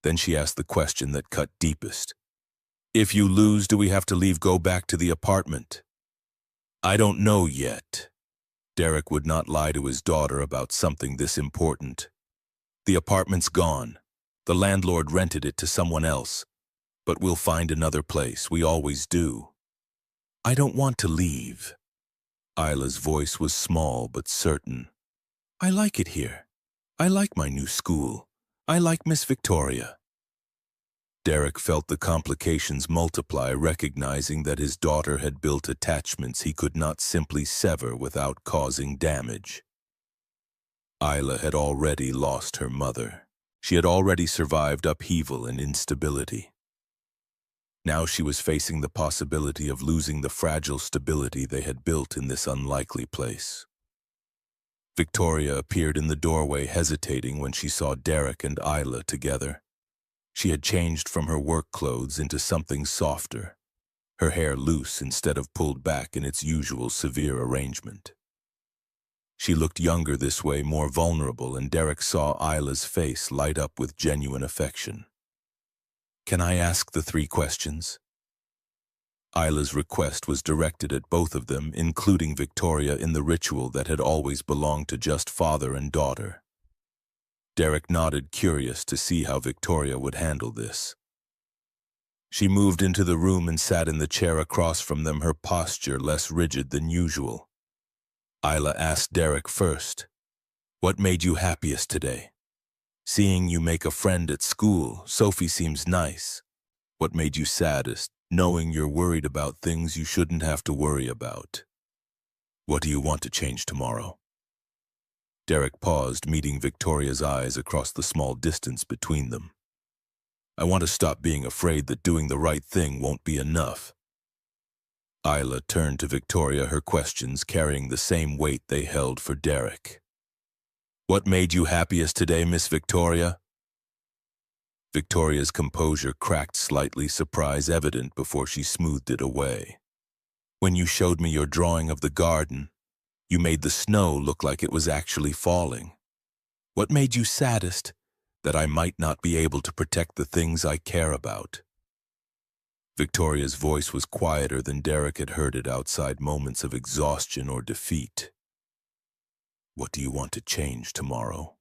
Then she asked the question that cut deepest. If you lose, do we have to go back to the apartment? I don't know yet. Derek would not lie to his daughter about something this important. The apartment's gone. The landlord rented it to someone else. But we'll find another place, we always do. I don't want to leave. Isla's voice was small but certain. I like it here. I like my new school. I like Miss Victoria. Derek felt the complications multiply, recognizing that his daughter had built attachments he could not simply sever without causing damage. Isla had already lost her mother. She had already survived upheaval and instability. Now she was facing the possibility of losing the fragile stability they had built in this unlikely place. Victoria appeared in the doorway, hesitating when she saw Derek and Isla together. She had changed from her work clothes into something softer, her hair loose instead of pulled back in its usual severe arrangement. She looked younger this way, more vulnerable, and Derek saw Isla's face light up with genuine affection. Can I ask the 3 questions? Isla's request was directed at both of them, including Victoria, in the ritual that had always belonged to just father and daughter. Derek nodded, curious to see how Victoria would handle this. She moved into the room and sat in the chair across from them, her posture less rigid than usual. Isla asked Derek first, "What made you happiest today?" "Seeing you make a friend at school. Sophie seems nice." "What made you saddest?" "Knowing you're worried about things you shouldn't have to worry about." "What do you want to change tomorrow?" Derek paused, meeting Victoria's eyes across the small distance between them. "I want to stop being afraid that doing the right thing won't be enough." Isla turned to Victoria, her questions carrying the same weight they held for Derek. "What made you happiest today, Miss Victoria?" Victoria's composure cracked slightly, surprise evident before she smoothed it away. "When you showed me your drawing of the garden, you made the snow look like it was actually falling." "What made you saddest?" "That I might not be able to protect the things I care about." Victoria's voice was quieter than Derek had heard it outside moments of exhaustion or defeat. "What do you want to change tomorrow?"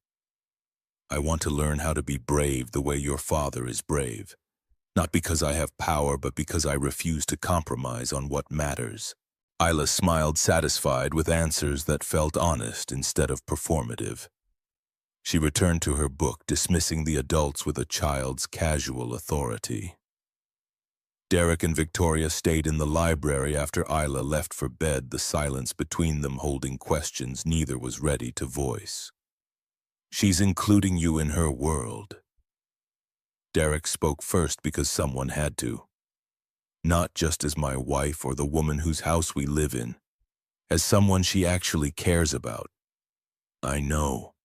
"I want to learn how to be brave the way your father is brave. Not because I have power, but because I refuse to compromise on what matters." Isla smiled, satisfied with answers that felt honest instead of performative. She returned to her book, dismissing the adults with a child's casual authority. Derek and Victoria stayed in the library after Isla left for bed, the silence between them holding questions neither was ready to voice. "She's including you in her world." Derek spoke first because someone had to. "Not just as my wife or the woman whose house we live in, as someone she actually cares about." "I know."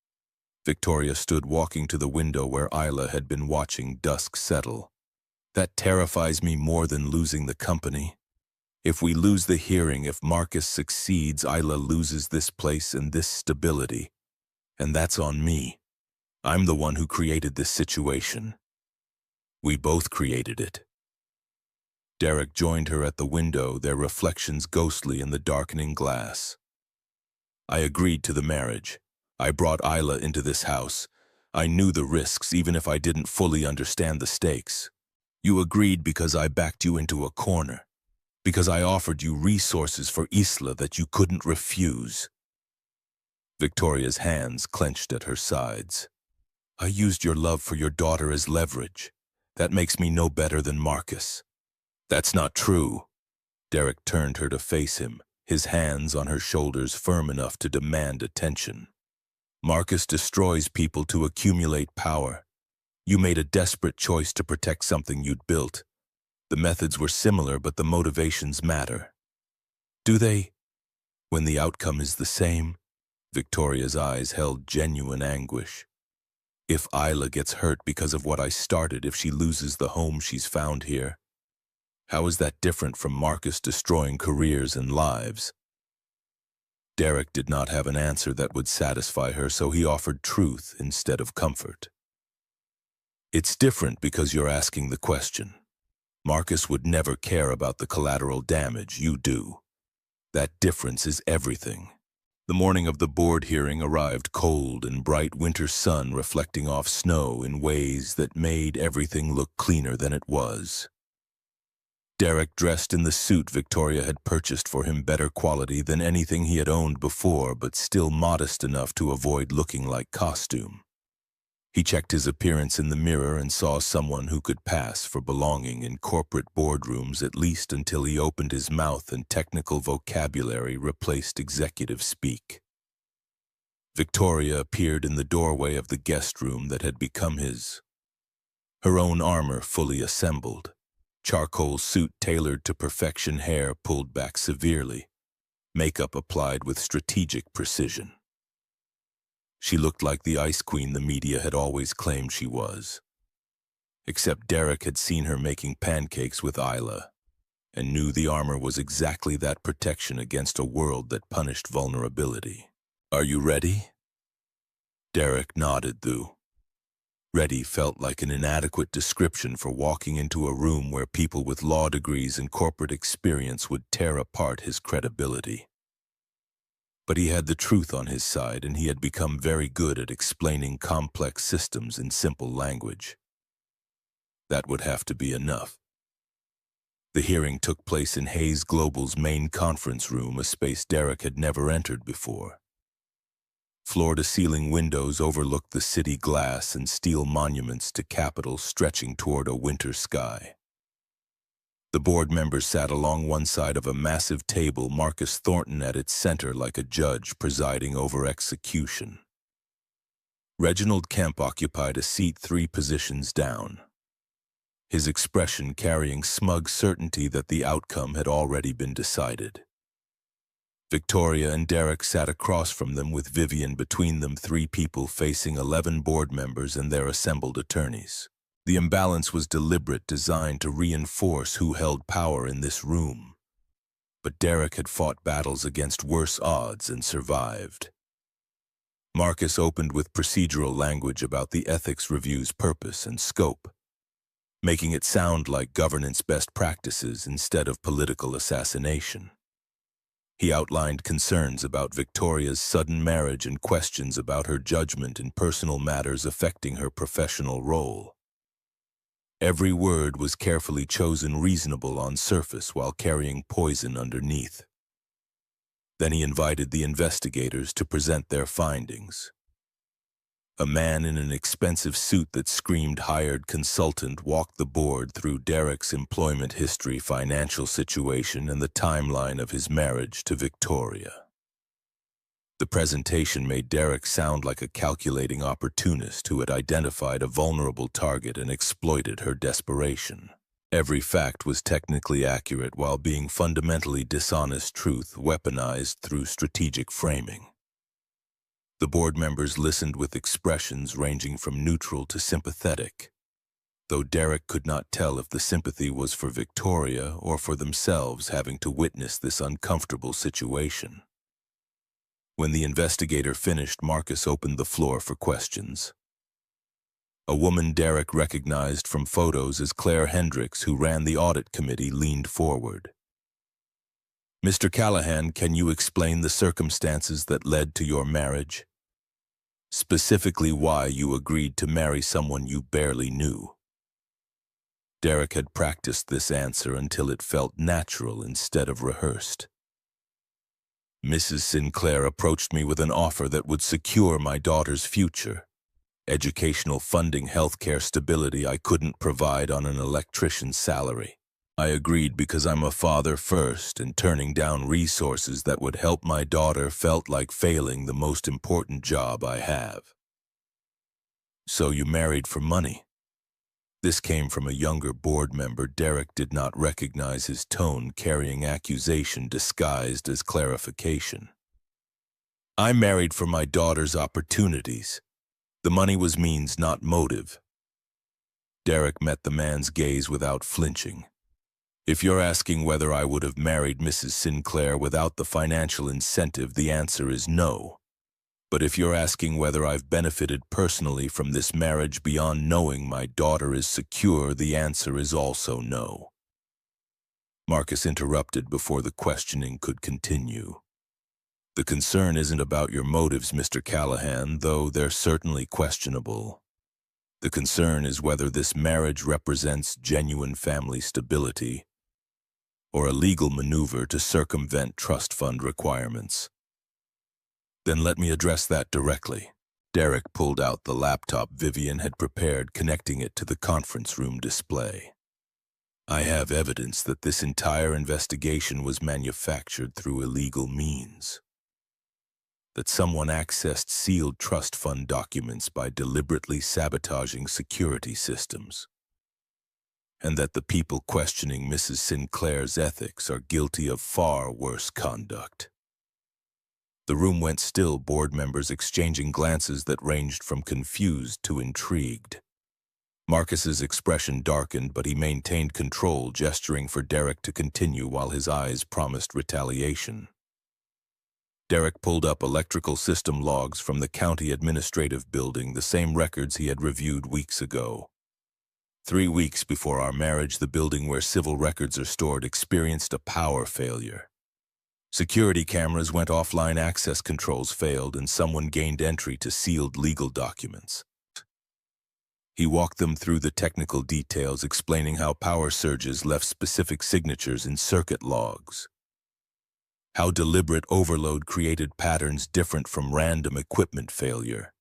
Victoria stood, walking to the window where Isla had been watching dusk settle. "That terrifies me more than losing the company. If we lose the hearing, if Marcus succeeds, Isla loses this place and this stability. And that's on me. I'm the one who created this situation. We both created it." Derek joined her at the window, their reflections ghostly in the darkening glass. "I agreed to the marriage. I brought Isla into this house. I knew the risks, even if I didn't fully understand the stakes. You agreed because I backed you into a corner, because I offered you resources for Isla that you couldn't refuse." Victoria's hands clenched at her sides. "I used your love for your daughter as leverage. That makes me no better than Marcus." "That's not true." Derek turned her to face him, his hands on her shoulders firm enough to demand attention. "Marcus destroys people to accumulate power. You made a desperate choice to protect something you'd built. The methods were similar, but the motivations matter." "Do they? When the outcome is the same?" Victoria's eyes held genuine anguish. If Isla gets hurt because of what I started, if she loses the home she's found here, how is that different from Marcus destroying careers and lives? Derek did not have an answer that would satisfy her, so he offered truth instead of comfort. It's different because you're asking the question. Marcus would never care about the collateral damage. You do. That difference is everything. The morning of the board hearing arrived cold and bright winter sun reflecting off snow in ways that made everything look cleaner than it was. Derek, dressed in the suit Victoria had purchased for him, better quality than anything he had owned before, but still modest enough to avoid looking like costume. He checked his appearance in the mirror and saw someone who could pass for belonging in corporate boardrooms, at least until he opened his mouth and technical vocabulary replaced executive speak. Victoria appeared in the doorway of the guest room that had become his. Her own armor fully assembled, charcoal suit tailored to perfection, hair pulled back severely, makeup applied with strategic precision. She looked like the ice queen the media had always claimed she was. Except Derek had seen her making pancakes with Isla, and knew the armor was exactly that, protection against a world that punished vulnerability. Are you ready? Derek nodded, though. Ready felt like an inadequate description for walking into a room where people with law degrees and corporate experience would tear apart his credibility. But he had the truth on his side, and he had become very good at explaining complex systems in simple language. That would have to be enough. The hearing took place in Hayes Global's main conference room, a space Derek had never entered before. Floor-to-ceiling windows overlooked the city, glass and steel monuments to Capitol stretching toward a winter sky. The board members sat along one side of a massive table, Marcus Thornton at its center like a judge presiding over execution. Reginald Kemp occupied a seat 3 positions down, his expression carrying smug certainty that the outcome had already been decided. Victoria and Derek sat across from them with Vivian between them, 3 people facing 11 board members and their assembled attorneys. The imbalance was deliberate, designed to reinforce who held power in this room. But Derek had fought battles against worse odds and survived. Marcus opened with procedural language about the ethics review's purpose and scope, making it sound like governance best practices instead of political assassination. He outlined concerns about Victoria's sudden marriage and questions about her judgment in personal matters affecting her professional role. Every word was carefully chosen, reasonable on surface while carrying poison underneath. Then he invited the investigators to present their findings. A man in an expensive suit that screamed hired consultant walked the board through Derek's employment history, financial situation, and the timeline of his marriage to Victoria. The presentation made Derek sound like a calculating opportunist who had identified a vulnerable target and exploited her desperation. Every fact was technically accurate while being fundamentally dishonest truth weaponized through strategic framing. The board members listened with expressions ranging from neutral to sympathetic, though Derek could not tell if the sympathy was for Victoria or for themselves having to witness this uncomfortable situation. When the investigator finished, Marcus opened the floor for questions. A woman Derek recognized from photos as Claire Hendricks, who ran the audit committee, leaned forward. Mr. Callahan, can you explain the circumstances that led to your marriage? Specifically, why you agreed to marry someone you barely knew? Derek had practiced this answer until it felt natural instead of rehearsed. Mrs. Sinclair approached me with an offer that would secure my daughter's future. Educational funding, healthcare stability I couldn't provide on an electrician's salary. I agreed because I'm a father first, and turning down resources that would help my daughter felt like failing the most important job I have. So you married for money? This came from a younger board member. Derek did not recognize his tone, carrying accusation disguised as clarification. I married for my daughter's opportunities. The money was means, not motive. Derek met the man's gaze without flinching. If you're asking whether I would have married Mrs. Sinclair without the financial incentive, the answer is no. But if you're asking whether I've benefited personally from this marriage beyond knowing my daughter is secure, the answer is also no. Marcus interrupted before the questioning could continue. The concern isn't about your motives, Mr. Callahan, though they're certainly questionable. The concern is whether this marriage represents genuine family stability or a legal maneuver to circumvent trust fund requirements. Then let me address that directly. Derek pulled out the laptop Vivian had prepared, connecting it to the conference room display. I have evidence that this entire investigation was manufactured through illegal means. That someone accessed sealed trust fund documents by deliberately sabotaging security systems. And that the people questioning Mrs. Sinclair's ethics are guilty of far worse conduct. The room went still, board members exchanging glances that ranged from confused to intrigued. Marcus's expression darkened, but he maintained control, gesturing for Derek to continue while his eyes promised retaliation. Derek pulled up electrical system logs from the county administrative building, the same records he had reviewed weeks ago. 3 weeks before our marriage, the building where civil records are stored experienced a power failure. Security cameras went offline, access controls failed, and someone gained entry to sealed legal documents. He walked them through the technical details, explaining how power surges left specific signatures in circuit logs. How deliberate overload created patterns different from random equipment failure.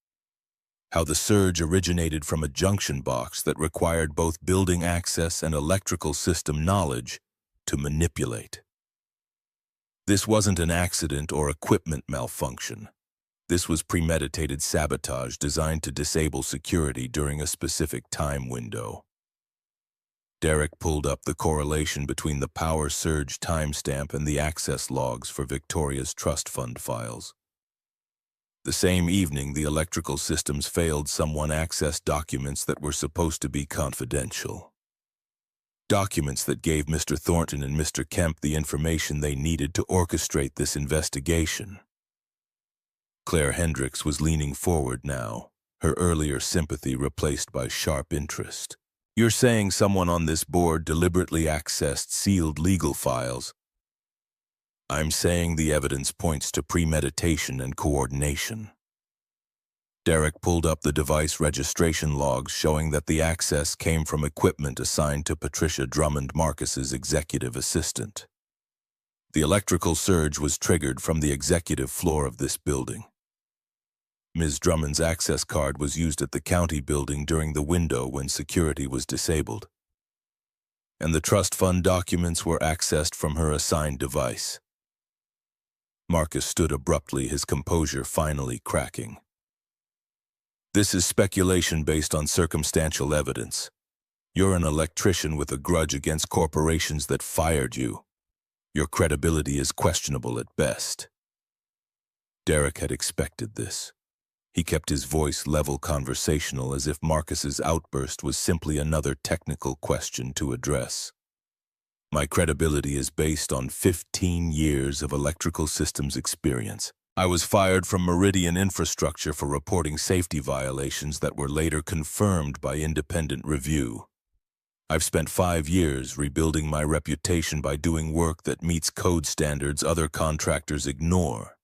How the surge originated from a junction box that required both building access and electrical system knowledge to manipulate. This wasn't an accident or equipment malfunction. This was premeditated sabotage designed to disable security during a specific time window. Derek pulled up the correlation between the power surge timestamp and the access logs for Victoria's trust fund files. The same evening, the electrical systems failed. Someone accessed documents that were supposed to be confidential. Documents that gave Mr. Thornton and Mr. Kemp the information they needed to orchestrate this investigation. Claire Hendricks was leaning forward now, her earlier sympathy replaced by sharp interest. You're saying someone on this board deliberately accessed sealed legal files? I'm saying the evidence points to premeditation and coordination. Derek pulled up the device registration logs showing that the access came from equipment assigned to Patricia Drummond, Marcus's executive assistant. The electrical surge was triggered from the executive floor of this building. Ms. Drummond's access card was used at the county building during the window when security was disabled. And the trust fund documents were accessed from her assigned device. Marcus stood abruptly, his composure finally cracking. This is speculation based on circumstantial evidence. You're an electrician with a grudge against corporations that fired you. Your credibility is questionable at best. Derek had expected this. He kept his voice level, conversational, as if Marcus's outburst was simply another technical question to address. My credibility is based on 15 years of electrical systems experience. I was fired from Meridian Infrastructure for reporting safety violations that were later confirmed by independent review. I've spent 5 years rebuilding my reputation by doing work that meets code standards other contractors ignore.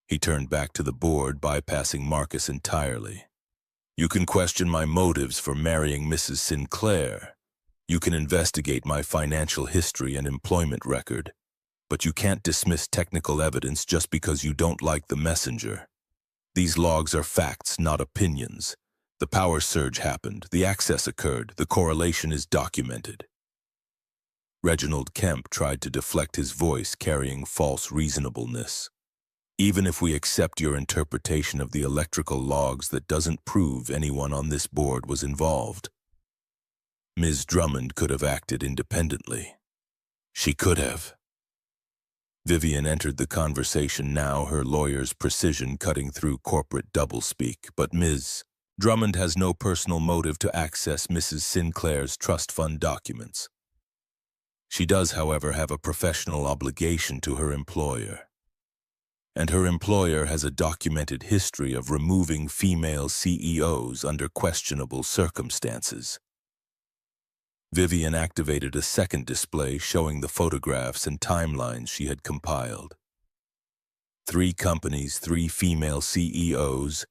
He turned back to the board, bypassing Marcus entirely. You can question my motives for marrying Mrs. Sinclair. You can investigate my financial history and employment record. But you can't dismiss technical evidence just because you don't like the messenger. These logs are facts, not opinions. The power surge happened, the access occurred, the correlation is documented. Reginald Kemp tried to deflect his voice, carrying false reasonableness. Even if we accept your interpretation of the electrical logs, that doesn't prove anyone on this board was involved. Ms. Drummond could have acted independently. She could have. Vivian entered the conversation now, her lawyer's precision cutting through corporate doublespeak. But Ms. Drummond has no personal motive to access Mrs. Sinclair's trust fund documents. She does, however, have a professional obligation to her employer. And her employer has a documented history of removing female CEOs under questionable circumstances. Vivian activated a second display showing the photographs and timelines she had compiled. 3 companies, 3 female CEOs,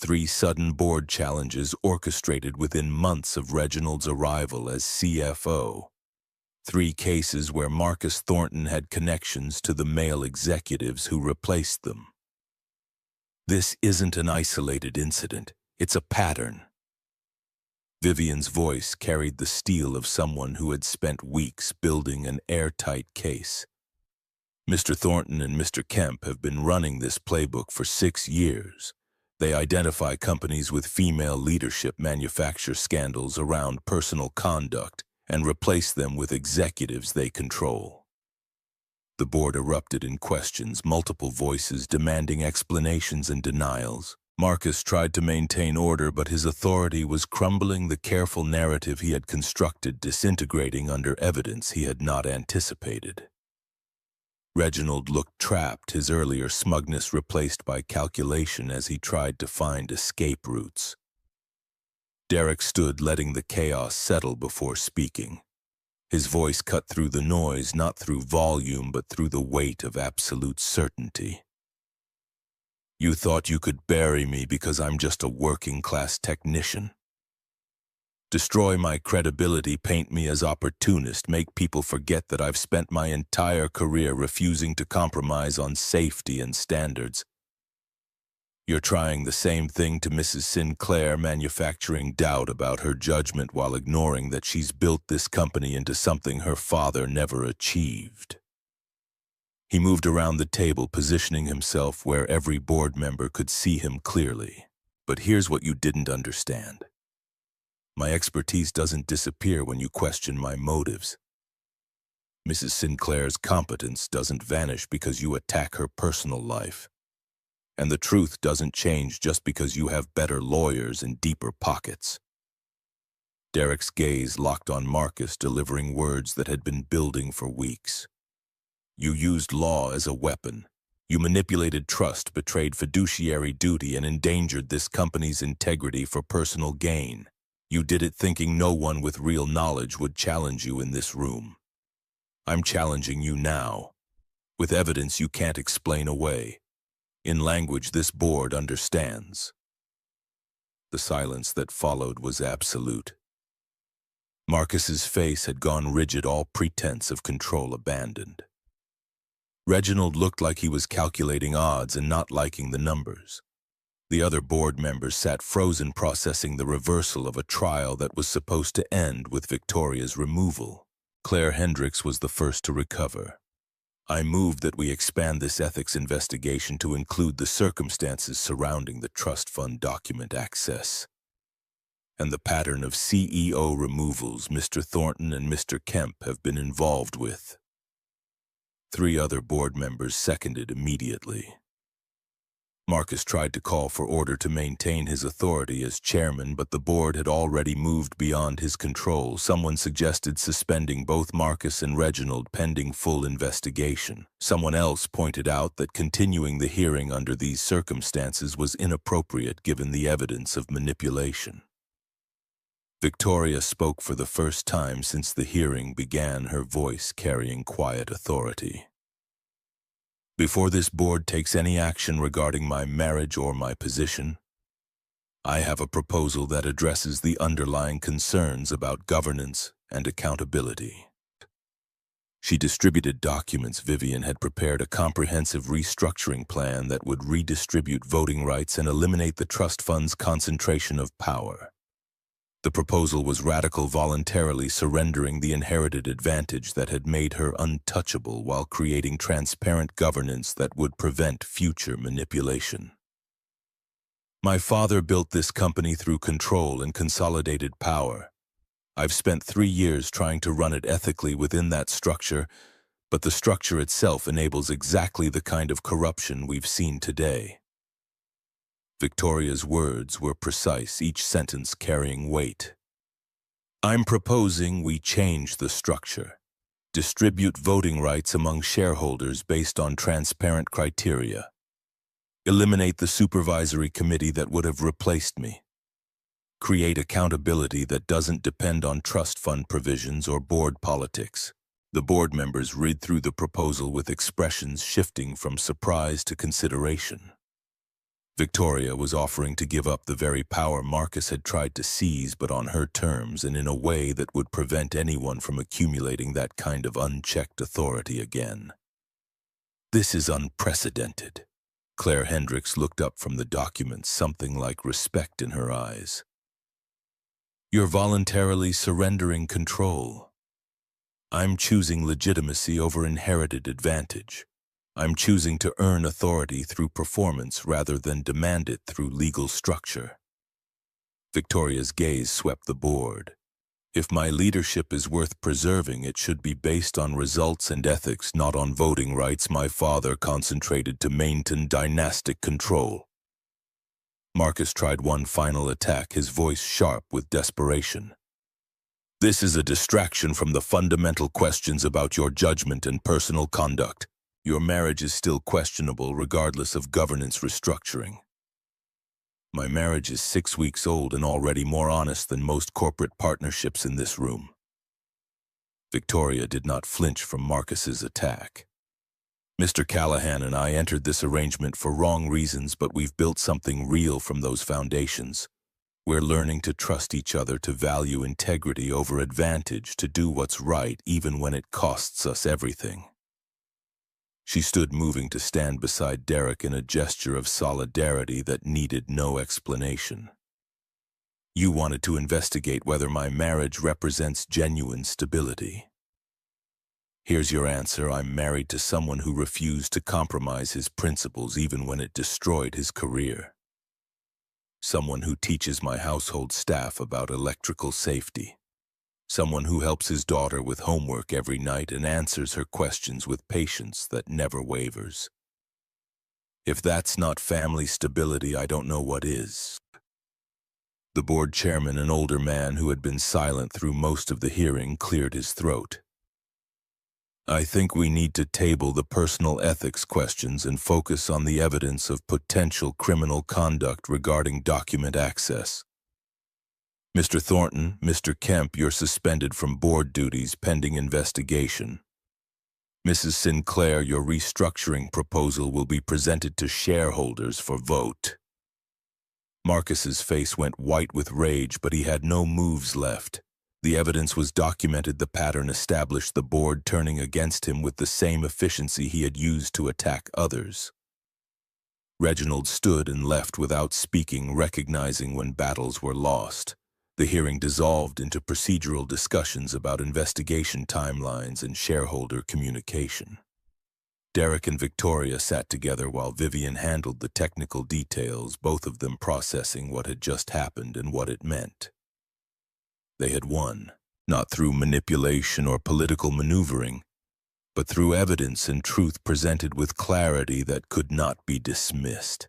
3 sudden board challenges orchestrated within months of Reginald's arrival as CFO. 3 cases where Marcus Thornton had connections to the male executives who replaced them. This isn't an isolated incident, it's a pattern. Vivian's voice carried the steel of someone who had spent weeks building an airtight case. Mr. Thornton and Mr. Kemp have been running this playbook for 6 years. They identify companies with female leadership, manufacture scandals around personal conduct, and replace them with executives they control. The board erupted in questions, multiple voices demanding explanations and denials. Marcus tried to maintain order, but his authority was crumbling, the careful narrative he had constructed disintegrating under evidence he had not anticipated. Reginald looked trapped, his earlier smugness replaced by calculation as he tried to find escape routes. Derek stood, letting the chaos settle before speaking. His voice cut through the noise, not through volume, but through the weight of absolute certainty. You thought you could bury me because I'm just a working-class technician. Destroy my credibility, paint me as opportunist, make people forget that I've spent my entire career refusing to compromise on safety and standards. You're trying the same thing to Mrs. Sinclair, manufacturing doubt about her judgment while ignoring that she's built this company into something her father never achieved. He moved around the table, positioning himself where every board member could see him clearly. But here's what you didn't understand. My expertise doesn't disappear when you question my motives. Mrs. Sinclair's competence doesn't vanish because you attack her personal life. And the truth doesn't change just because you have better lawyers and deeper pockets. Derek's gaze locked on Marcus, delivering words that had been building for weeks. You used law as a weapon. You manipulated trust, betrayed fiduciary duty, and endangered this company's integrity for personal gain. You did it thinking no one with real knowledge would challenge you in this room. I'm challenging you now, with evidence you can't explain away, in language this board understands. The silence that followed was absolute. Marcus's face had gone rigid, all pretense of control abandoned. Reginald looked like he was calculating odds and not liking the numbers. The other board members sat frozen, processing the reversal of a trial that was supposed to end with Victoria's removal. Claire Hendricks was the first to recover. I move that we expand this ethics investigation to include the circumstances surrounding the trust fund document access and the pattern of CEO removals Mr. Thornton and Mr. Kemp have been involved with. 3 other board members seconded immediately. Marcus tried to call for order to maintain his authority as chairman, but the board had already moved beyond his control. Someone suggested suspending both Marcus and Reginald pending full investigation. Someone else pointed out that continuing the hearing under these circumstances was inappropriate given the evidence of manipulation. Victoria spoke for the first time since the hearing began, her voice carrying quiet authority. Before this board takes any action regarding my marriage or my position, I have a proposal that addresses the underlying concerns about governance and accountability. She distributed documents. Vivian had prepared a comprehensive restructuring plan that would redistribute voting rights and eliminate the trust fund's concentration of power. The proposal was radical, voluntarily surrendering the inherited advantage that had made her untouchable while creating transparent governance that would prevent future manipulation. My father built this company through control and consolidated power. I've spent 3 years trying to run it ethically within that structure, but the structure itself enables exactly the kind of corruption we've seen today. Victoria's words were precise, each sentence carrying weight. I'm proposing we change the structure. Distribute voting rights among shareholders based on transparent criteria. Eliminate the supervisory committee that would have replaced me. Create accountability that doesn't depend on trust fund provisions or board politics. The board members read through the proposal with expressions shifting from surprise to consideration. Victoria was offering to give up the very power Marcus had tried to seize, but on her terms and in a way that would prevent anyone from accumulating that kind of unchecked authority again. This is unprecedented. Claire Hendricks looked up from the documents, something like respect in her eyes. You're voluntarily surrendering control. I'm choosing legitimacy over inherited advantage. I'm choosing to earn authority through performance rather than demand it through legal structure. Victoria's gaze swept the board. If my leadership is worth preserving, it should be based on results and ethics, not on voting rights my father concentrated to maintain dynastic control. Marcus tried one final attack, his voice sharp with desperation. This is a distraction from the fundamental questions about your judgment and personal conduct. Your marriage is still questionable regardless of governance restructuring. My marriage is 6 weeks old and already more honest than most corporate partnerships in this room. Victoria did not flinch from Marcus's attack. Mr. Callahan and I entered this arrangement for wrong reasons, but we've built something real from those foundations. We're learning to trust each other, to value integrity over advantage, to do what's right even when it costs us everything. She stood, moving to stand beside Derek in a gesture of solidarity that needed no explanation. You wanted to investigate whether my marriage represents genuine stability. Here's your answer. I'm married to someone who refused to compromise his principles even when it destroyed his career. Someone who teaches my household staff about electrical safety. Someone who helps his daughter with homework every night and answers her questions with patience that never wavers. If that's not family stability, I don't know what is. The board chairman, an older man who had been silent through most of the hearing, cleared his throat. I think we need to table the personal ethics questions and focus on the evidence of potential criminal conduct regarding document access. Mr. Thornton, Mr. Kemp, you're suspended from board duties pending investigation. Mrs. Sinclair, your restructuring proposal will be presented to shareholders for vote. Marcus's face went white with rage, but he had no moves left. The evidence was documented. The pattern established, the board turning against him with the same efficiency he had used to attack others. Reginald stood and left without speaking, recognizing when battles were lost. The hearing dissolved into procedural discussions about investigation timelines and shareholder communication. Derek and Victoria sat together while Vivian handled the technical details, both of them processing what had just happened and what it meant. They had won, not through manipulation or political maneuvering, but through evidence and truth presented with clarity that could not be dismissed.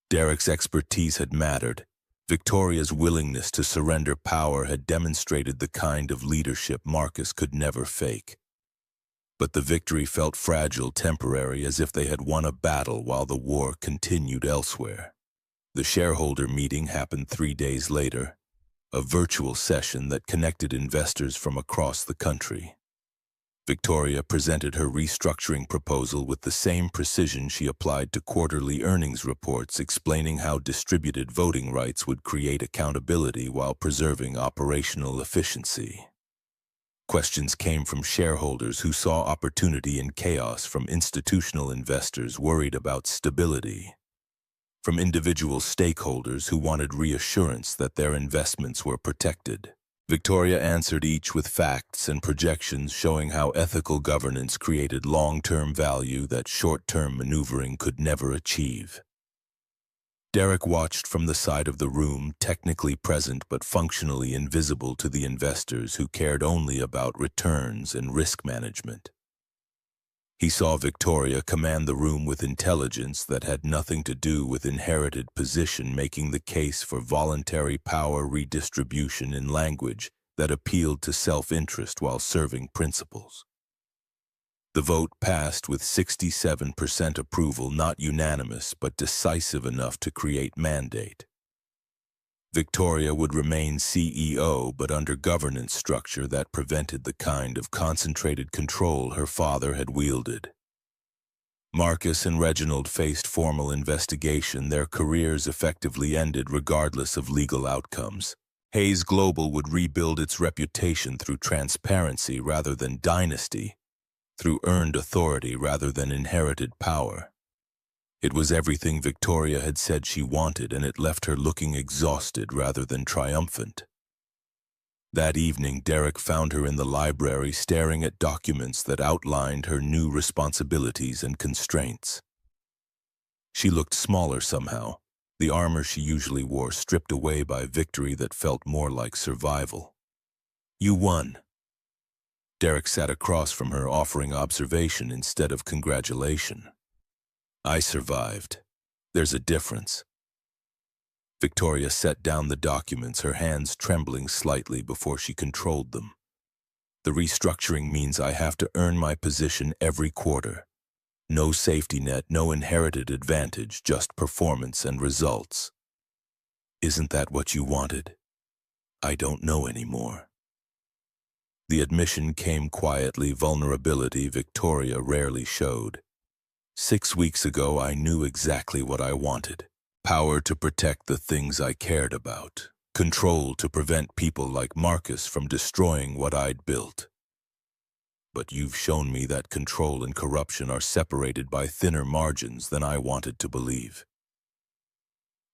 Derek's expertise had mattered. Victoria's willingness to surrender power had demonstrated the kind of leadership Marcus could never fake. But the victory felt fragile, temporary, as if they had won a battle while the war continued elsewhere. The shareholder meeting happened 3 days later, a virtual session that connected investors from across the country. Victoria presented her restructuring proposal with the same precision she applied to quarterly earnings reports, explaining how distributed voting rights would create accountability while preserving operational efficiency. Questions came from shareholders who saw opportunity in chaos, from institutional investors worried about stability, from individual stakeholders who wanted reassurance that their investments were protected. Victoria answered each with facts and projections showing how ethical governance created long-term value that short-term maneuvering could never achieve. Derek watched from the side of the room, technically present but functionally invisible to the investors who cared only about returns and risk management. He saw Victoria command the room with intelligence that had nothing to do with inherited position, making the case for voluntary power redistribution in language that appealed to self-interest while serving principles. The vote passed with 67% approval, not unanimous, but decisive enough to create mandate. Victoria would remain CEO, but under governance structure that prevented the kind of concentrated control her father had wielded. Marcus and Reginald faced formal investigation. Their careers effectively ended regardless of legal outcomes. Hayes Global would rebuild its reputation through transparency rather than dynasty, through earned authority rather than inherited power. It was everything Victoria had said she wanted, and it left her looking exhausted rather than triumphant. That evening, Derek found her in the library staring at documents that outlined her new responsibilities and constraints. She looked smaller somehow, the armor she usually wore stripped away by victory that felt more like survival. "You won." Derek sat across from her, offering observation instead of congratulation. "I survived. There's a difference." Victoria set down the documents, her hands trembling slightly before she controlled them. "The restructuring means I have to earn my position every quarter. No safety net, no inherited advantage, just performance and results." "Isn't that what you wanted?" "I don't know anymore." The admission came quietly, vulnerability Victoria rarely showed. 6 weeks ago, I knew exactly what I wanted. Power to protect the things I cared about. Control to prevent people like Marcus from destroying what I'd built. But you've shown me that control and corruption are separated by thinner margins than I wanted to believe.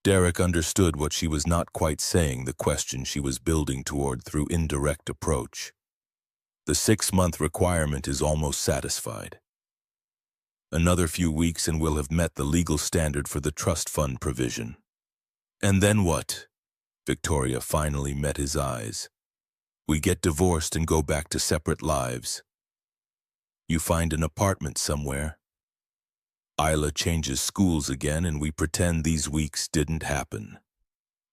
Derek understood what she was not quite saying, the question she was building toward through indirect approach. The 6-month requirement is almost satisfied. Another few weeks and we'll have met the legal standard for the trust fund provision. "And then what?" Victoria finally met his eyes. "We get divorced and go back to separate lives. You find an apartment somewhere. Isla changes schools again and we pretend these weeks didn't happen.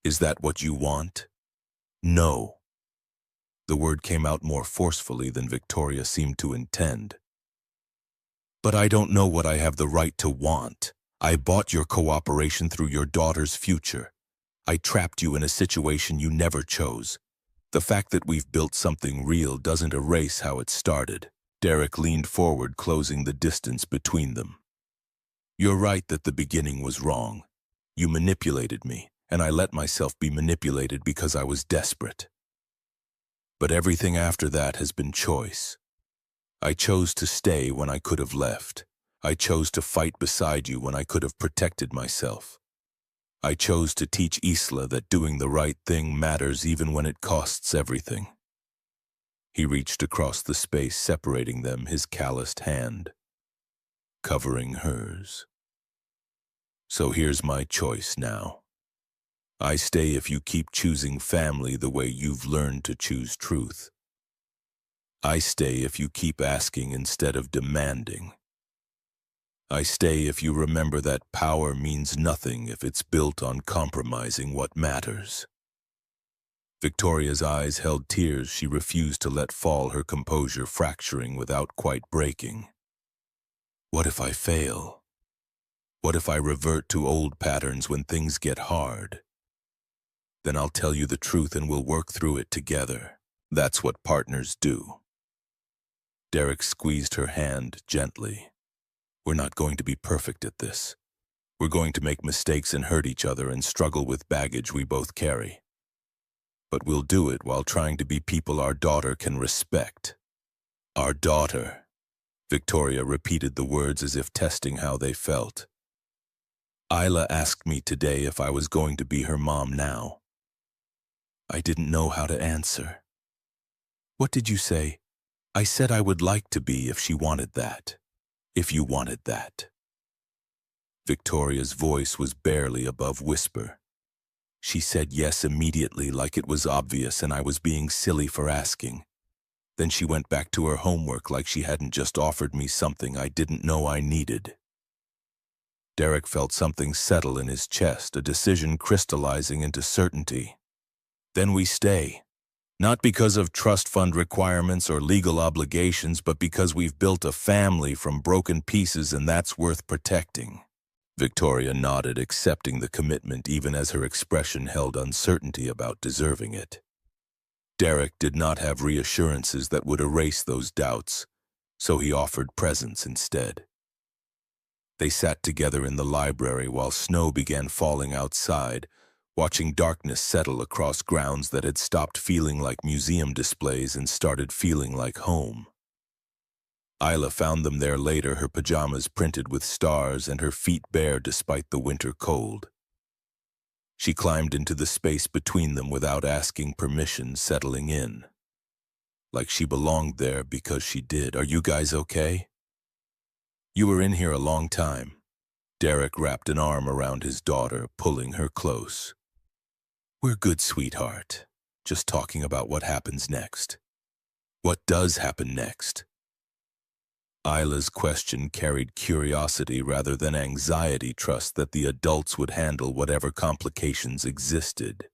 Is that what you want?" "No." The word came out more forcefully than Victoria seemed to intend. "But I don't know what I have the right to want. I bought your cooperation through your daughter's future. I trapped you in a situation you never chose. The fact that we've built something real doesn't erase how it started." Derek leaned forward, closing the distance between them. "You're right that the beginning was wrong. You manipulated me, and I let myself be manipulated because I was desperate. But everything after that has been choice. I chose to stay when I could have left. I chose to fight beside you when I could have protected myself. I chose to teach Isla that doing the right thing matters even when it costs everything." He reached across the space separating them, his calloused hand covering hers. "So here's my choice now. I stay if you keep choosing family the way you've learned to choose truth. I stay if you keep asking instead of demanding. I stay if you remember that power means nothing if it's built on compromising what matters." Victoria's eyes held tears she refused to let fall, her composure fracturing without quite breaking. "What if I fail? What if I revert to old patterns when things get hard? Then I'll tell you the truth and we'll work through it together. That's what partners do." Derek squeezed her hand gently. "We're not going to be perfect at this. We're going to make mistakes and hurt each other and struggle with baggage we both carry. But we'll do it while trying to be people our daughter can respect." "Our daughter." Victoria repeated the words as if testing how they felt. "Isla asked me today if I was going to be her mom now. I didn't know how to answer." "What did you say?" "I said I would like to be if she wanted that. If you wanted that." Victoria's voice was barely above whisper. She said yes immediately, like it was obvious and I was being silly for asking. Then she went back to her homework like she hadn't just offered me something I didn't know I needed. Derek felt something settle in his chest, a decision crystallizing into certainty. Then we stay. Not because of trust fund requirements or legal obligations, but because we've built a family from broken pieces and that's worth protecting. Victoria nodded, accepting the commitment even as her expression held uncertainty about deserving it. Derek did not have reassurances that would erase those doubts, so he offered presence instead. They sat together in the library while snow began falling outside, watching darkness settle across grounds that had stopped feeling like museum displays and started feeling like home. Isla found them there later, her pajamas printed with stars and her feet bare despite the winter cold. She climbed into the space between them without asking permission, settling in. Like she belonged there because she did. "Are you guys okay?" "You were in here a long time." Derek wrapped an arm around his daughter, pulling her close. "We're good, sweetheart. Just talking about what happens next." "What does happen next?" Isla's question carried curiosity rather than anxiety, trust that the adults would handle whatever complications existed.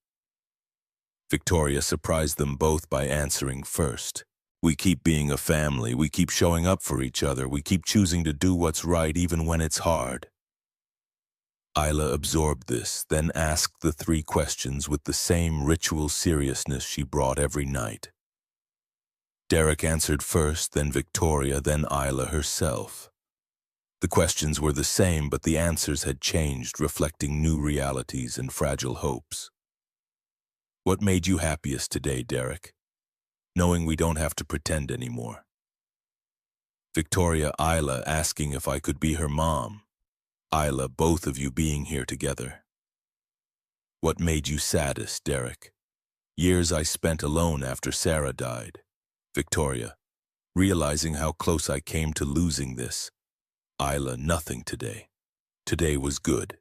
Victoria surprised them both by answering first. "We keep being a family, we keep showing up for each other, we keep choosing to do what's right even when it's hard." Isla absorbed this, then asked the three questions with the same ritual seriousness she brought every night. Derek answered first, then Victoria, then Isla herself. The questions were the same, but the answers had changed, reflecting new realities and fragile hopes. "What made you happiest today, Derek?" "Knowing we don't have to pretend anymore." Victoria, Isla asking if I could be her mom. Isla, both of you being here together. "What made you saddest, Derek?" "Years I spent alone after Sarah died." Victoria, realizing how close I came to losing this. Isla, nothing today. Today was good.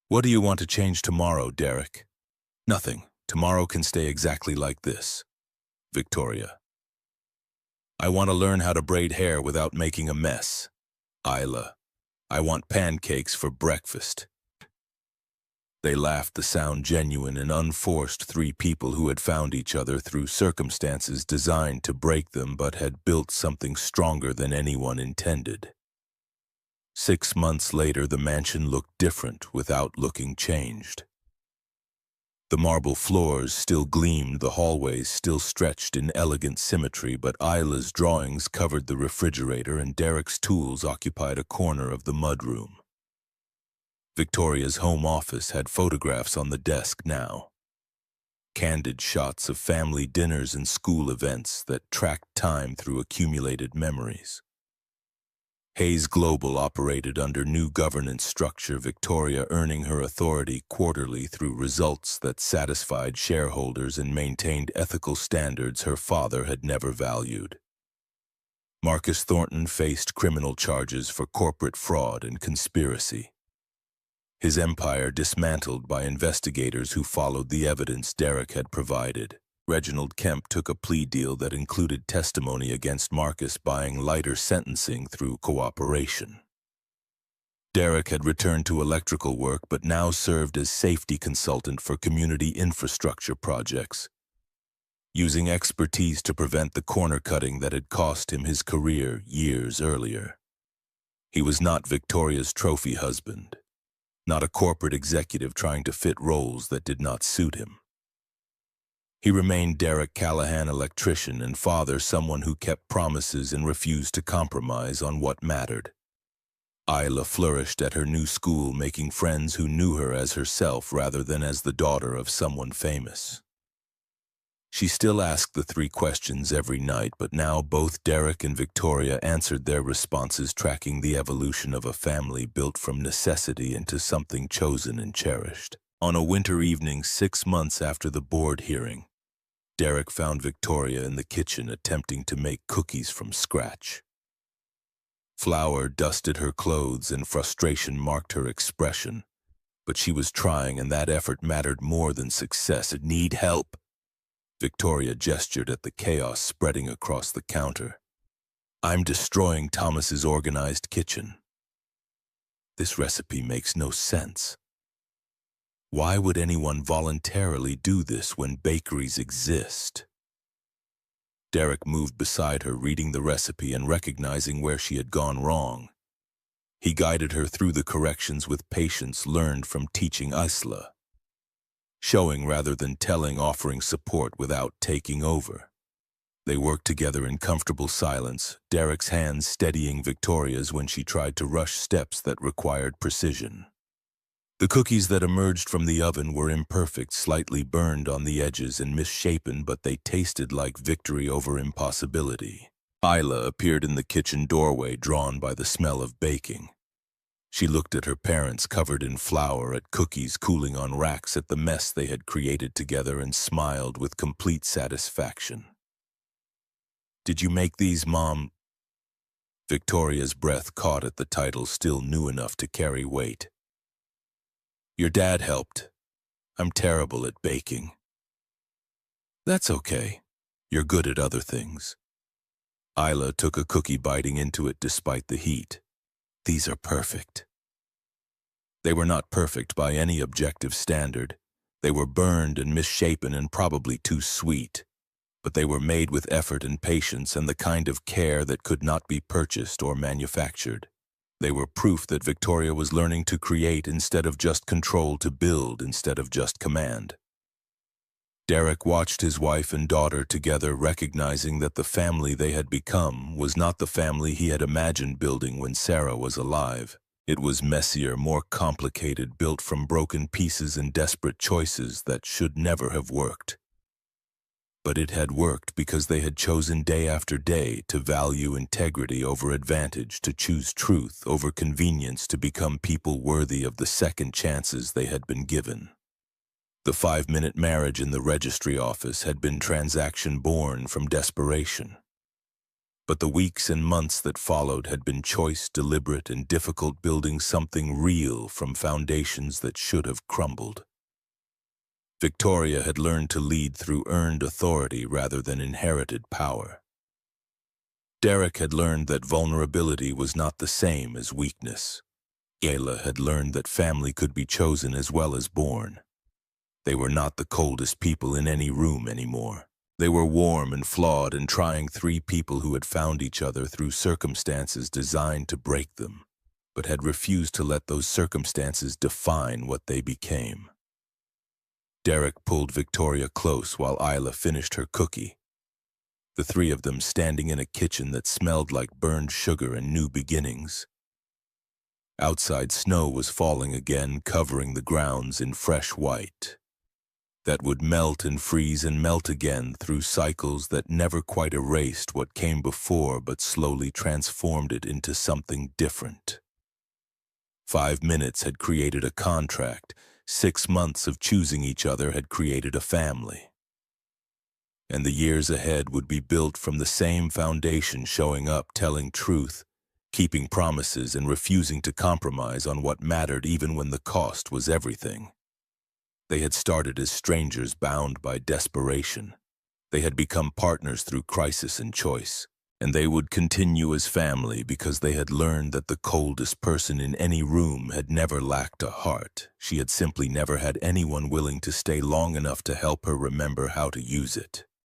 "What do you want to change tomorrow, Derek?" "Nothing. Tomorrow can stay exactly like this." Victoria, "I want to learn how to braid hair without making a mess." Isla, "I want pancakes for breakfast." They laughed, the sound genuine and unforced, three people who had found each other through circumstances designed to break them but had built something stronger than anyone intended. 6 months later, the mansion looked different without looking changed. The marble floors still gleamed, the hallways still stretched in elegant symmetry, but Isla's drawings covered the refrigerator and Derek's tools occupied a corner of the mudroom. Victoria's home office had photographs on the desk now. Candid shots of family dinners and school events that tracked time through accumulated memories. Hayes Global operated under new governance structure, Victoria earning her authority quarterly through results that satisfied shareholders and maintained ethical standards her father had never valued. Marcus Thornton faced criminal charges for corporate fraud and conspiracy. His empire dismantled by investigators who followed the evidence Derek had provided. Reginald Kemp took a plea deal that included testimony against Marcus, buying lighter sentencing through cooperation. Derek had returned to electrical work but now served as safety consultant for community infrastructure projects, using expertise to prevent the corner cutting that had cost him his career years earlier. He was not Victoria's trophy husband, not a corporate executive trying to fit roles that did not suit him. He remained Derek Callahan, electrician and father, someone who kept promises and refused to compromise on what mattered. Isla flourished at her new school, making friends who knew her as herself rather than as the daughter of someone famous. She still asked the three questions every night, but now both Derek and Victoria answered their responses, tracking the evolution of a family built from necessity into something chosen and cherished. On a winter evening 6 months after the board hearing, Derek found Victoria in the kitchen attempting to make cookies from scratch. Flour dusted her clothes and frustration marked her expression, but she was trying, and that effort mattered more than success. "Need help?" Victoria gestured at the chaos spreading across the counter. I'm destroying Thomas's organized kitchen. This recipe makes no sense. Why would anyone voluntarily do this when bakeries exist? Derek moved beside her, reading the recipe and recognizing where she had gone wrong. He guided her through the corrections with patience learned from teaching Isla. Showing rather than telling, offering support without taking over. They worked together in comfortable silence, Derek's hands steadying Victoria's when she tried to rush steps that required precision. The cookies that emerged from the oven were imperfect, slightly burned on the edges and misshapen, but they tasted like victory over impossibility. Isla appeared in the kitchen doorway, drawn by the smell of baking. She looked at her parents covered in flour, at cookies cooling on racks, at the mess they had created together, and smiled with complete satisfaction. Did you make these, Mom? Victoria's breath caught at the title, still new enough to carry weight. Your dad helped. I'm terrible at baking. That's okay. You're good at other things. Isla took a cookie, biting into it despite the heat. These are perfect. They were not perfect by any objective standard. They were burned and misshapen and probably too sweet. But they were made with effort and patience and the kind of care that could not be purchased or manufactured. They were proof that Victoria was learning to create instead of just control, to build instead of just command. Derek watched his wife and daughter together, recognizing that the family they had become was not the family he had imagined building when Sarah was alive. It was messier, more complicated, built from broken pieces and desperate choices that should never have worked. But it had worked because they had chosen day after day to value integrity over advantage, to choose truth over convenience, to become people worthy of the second chances they had been given. The 5-minute marriage in the registry office had been transaction born from desperation. But the weeks and months that followed had been choice, deliberate, and difficult, building something real from foundations that should have crumbled. Victoria had learned to lead through earned authority rather than inherited power. Derek had learned that vulnerability was not the same as weakness. Ayla had learned that family could be chosen as well as born. They were not the coldest people in any room anymore. They were warm and flawed and trying, 3 people who had found each other through circumstances designed to break them, but had refused to let those circumstances define what they became. Derek pulled Victoria close while Isla finished her cookie. The 3 of them standing in a kitchen that smelled like burned sugar and new beginnings. Outside, snow was falling again, covering the grounds in fresh white. That would melt and freeze and melt again through cycles that never quite erased what came before but slowly transformed it into something different. 5 minutes had created a contract. 6 months of choosing each other had created a family. And the years ahead would be built from the same foundation, showing up, telling truth, keeping promises, and refusing to compromise on what mattered even when the cost was everything. They had started as strangers bound by desperation. They had become partners through crisis and choice. And they would continue as family because they had learned that the coldest person in any room had never lacked a heart. She had simply never had anyone willing to stay long enough to help her remember how to use it.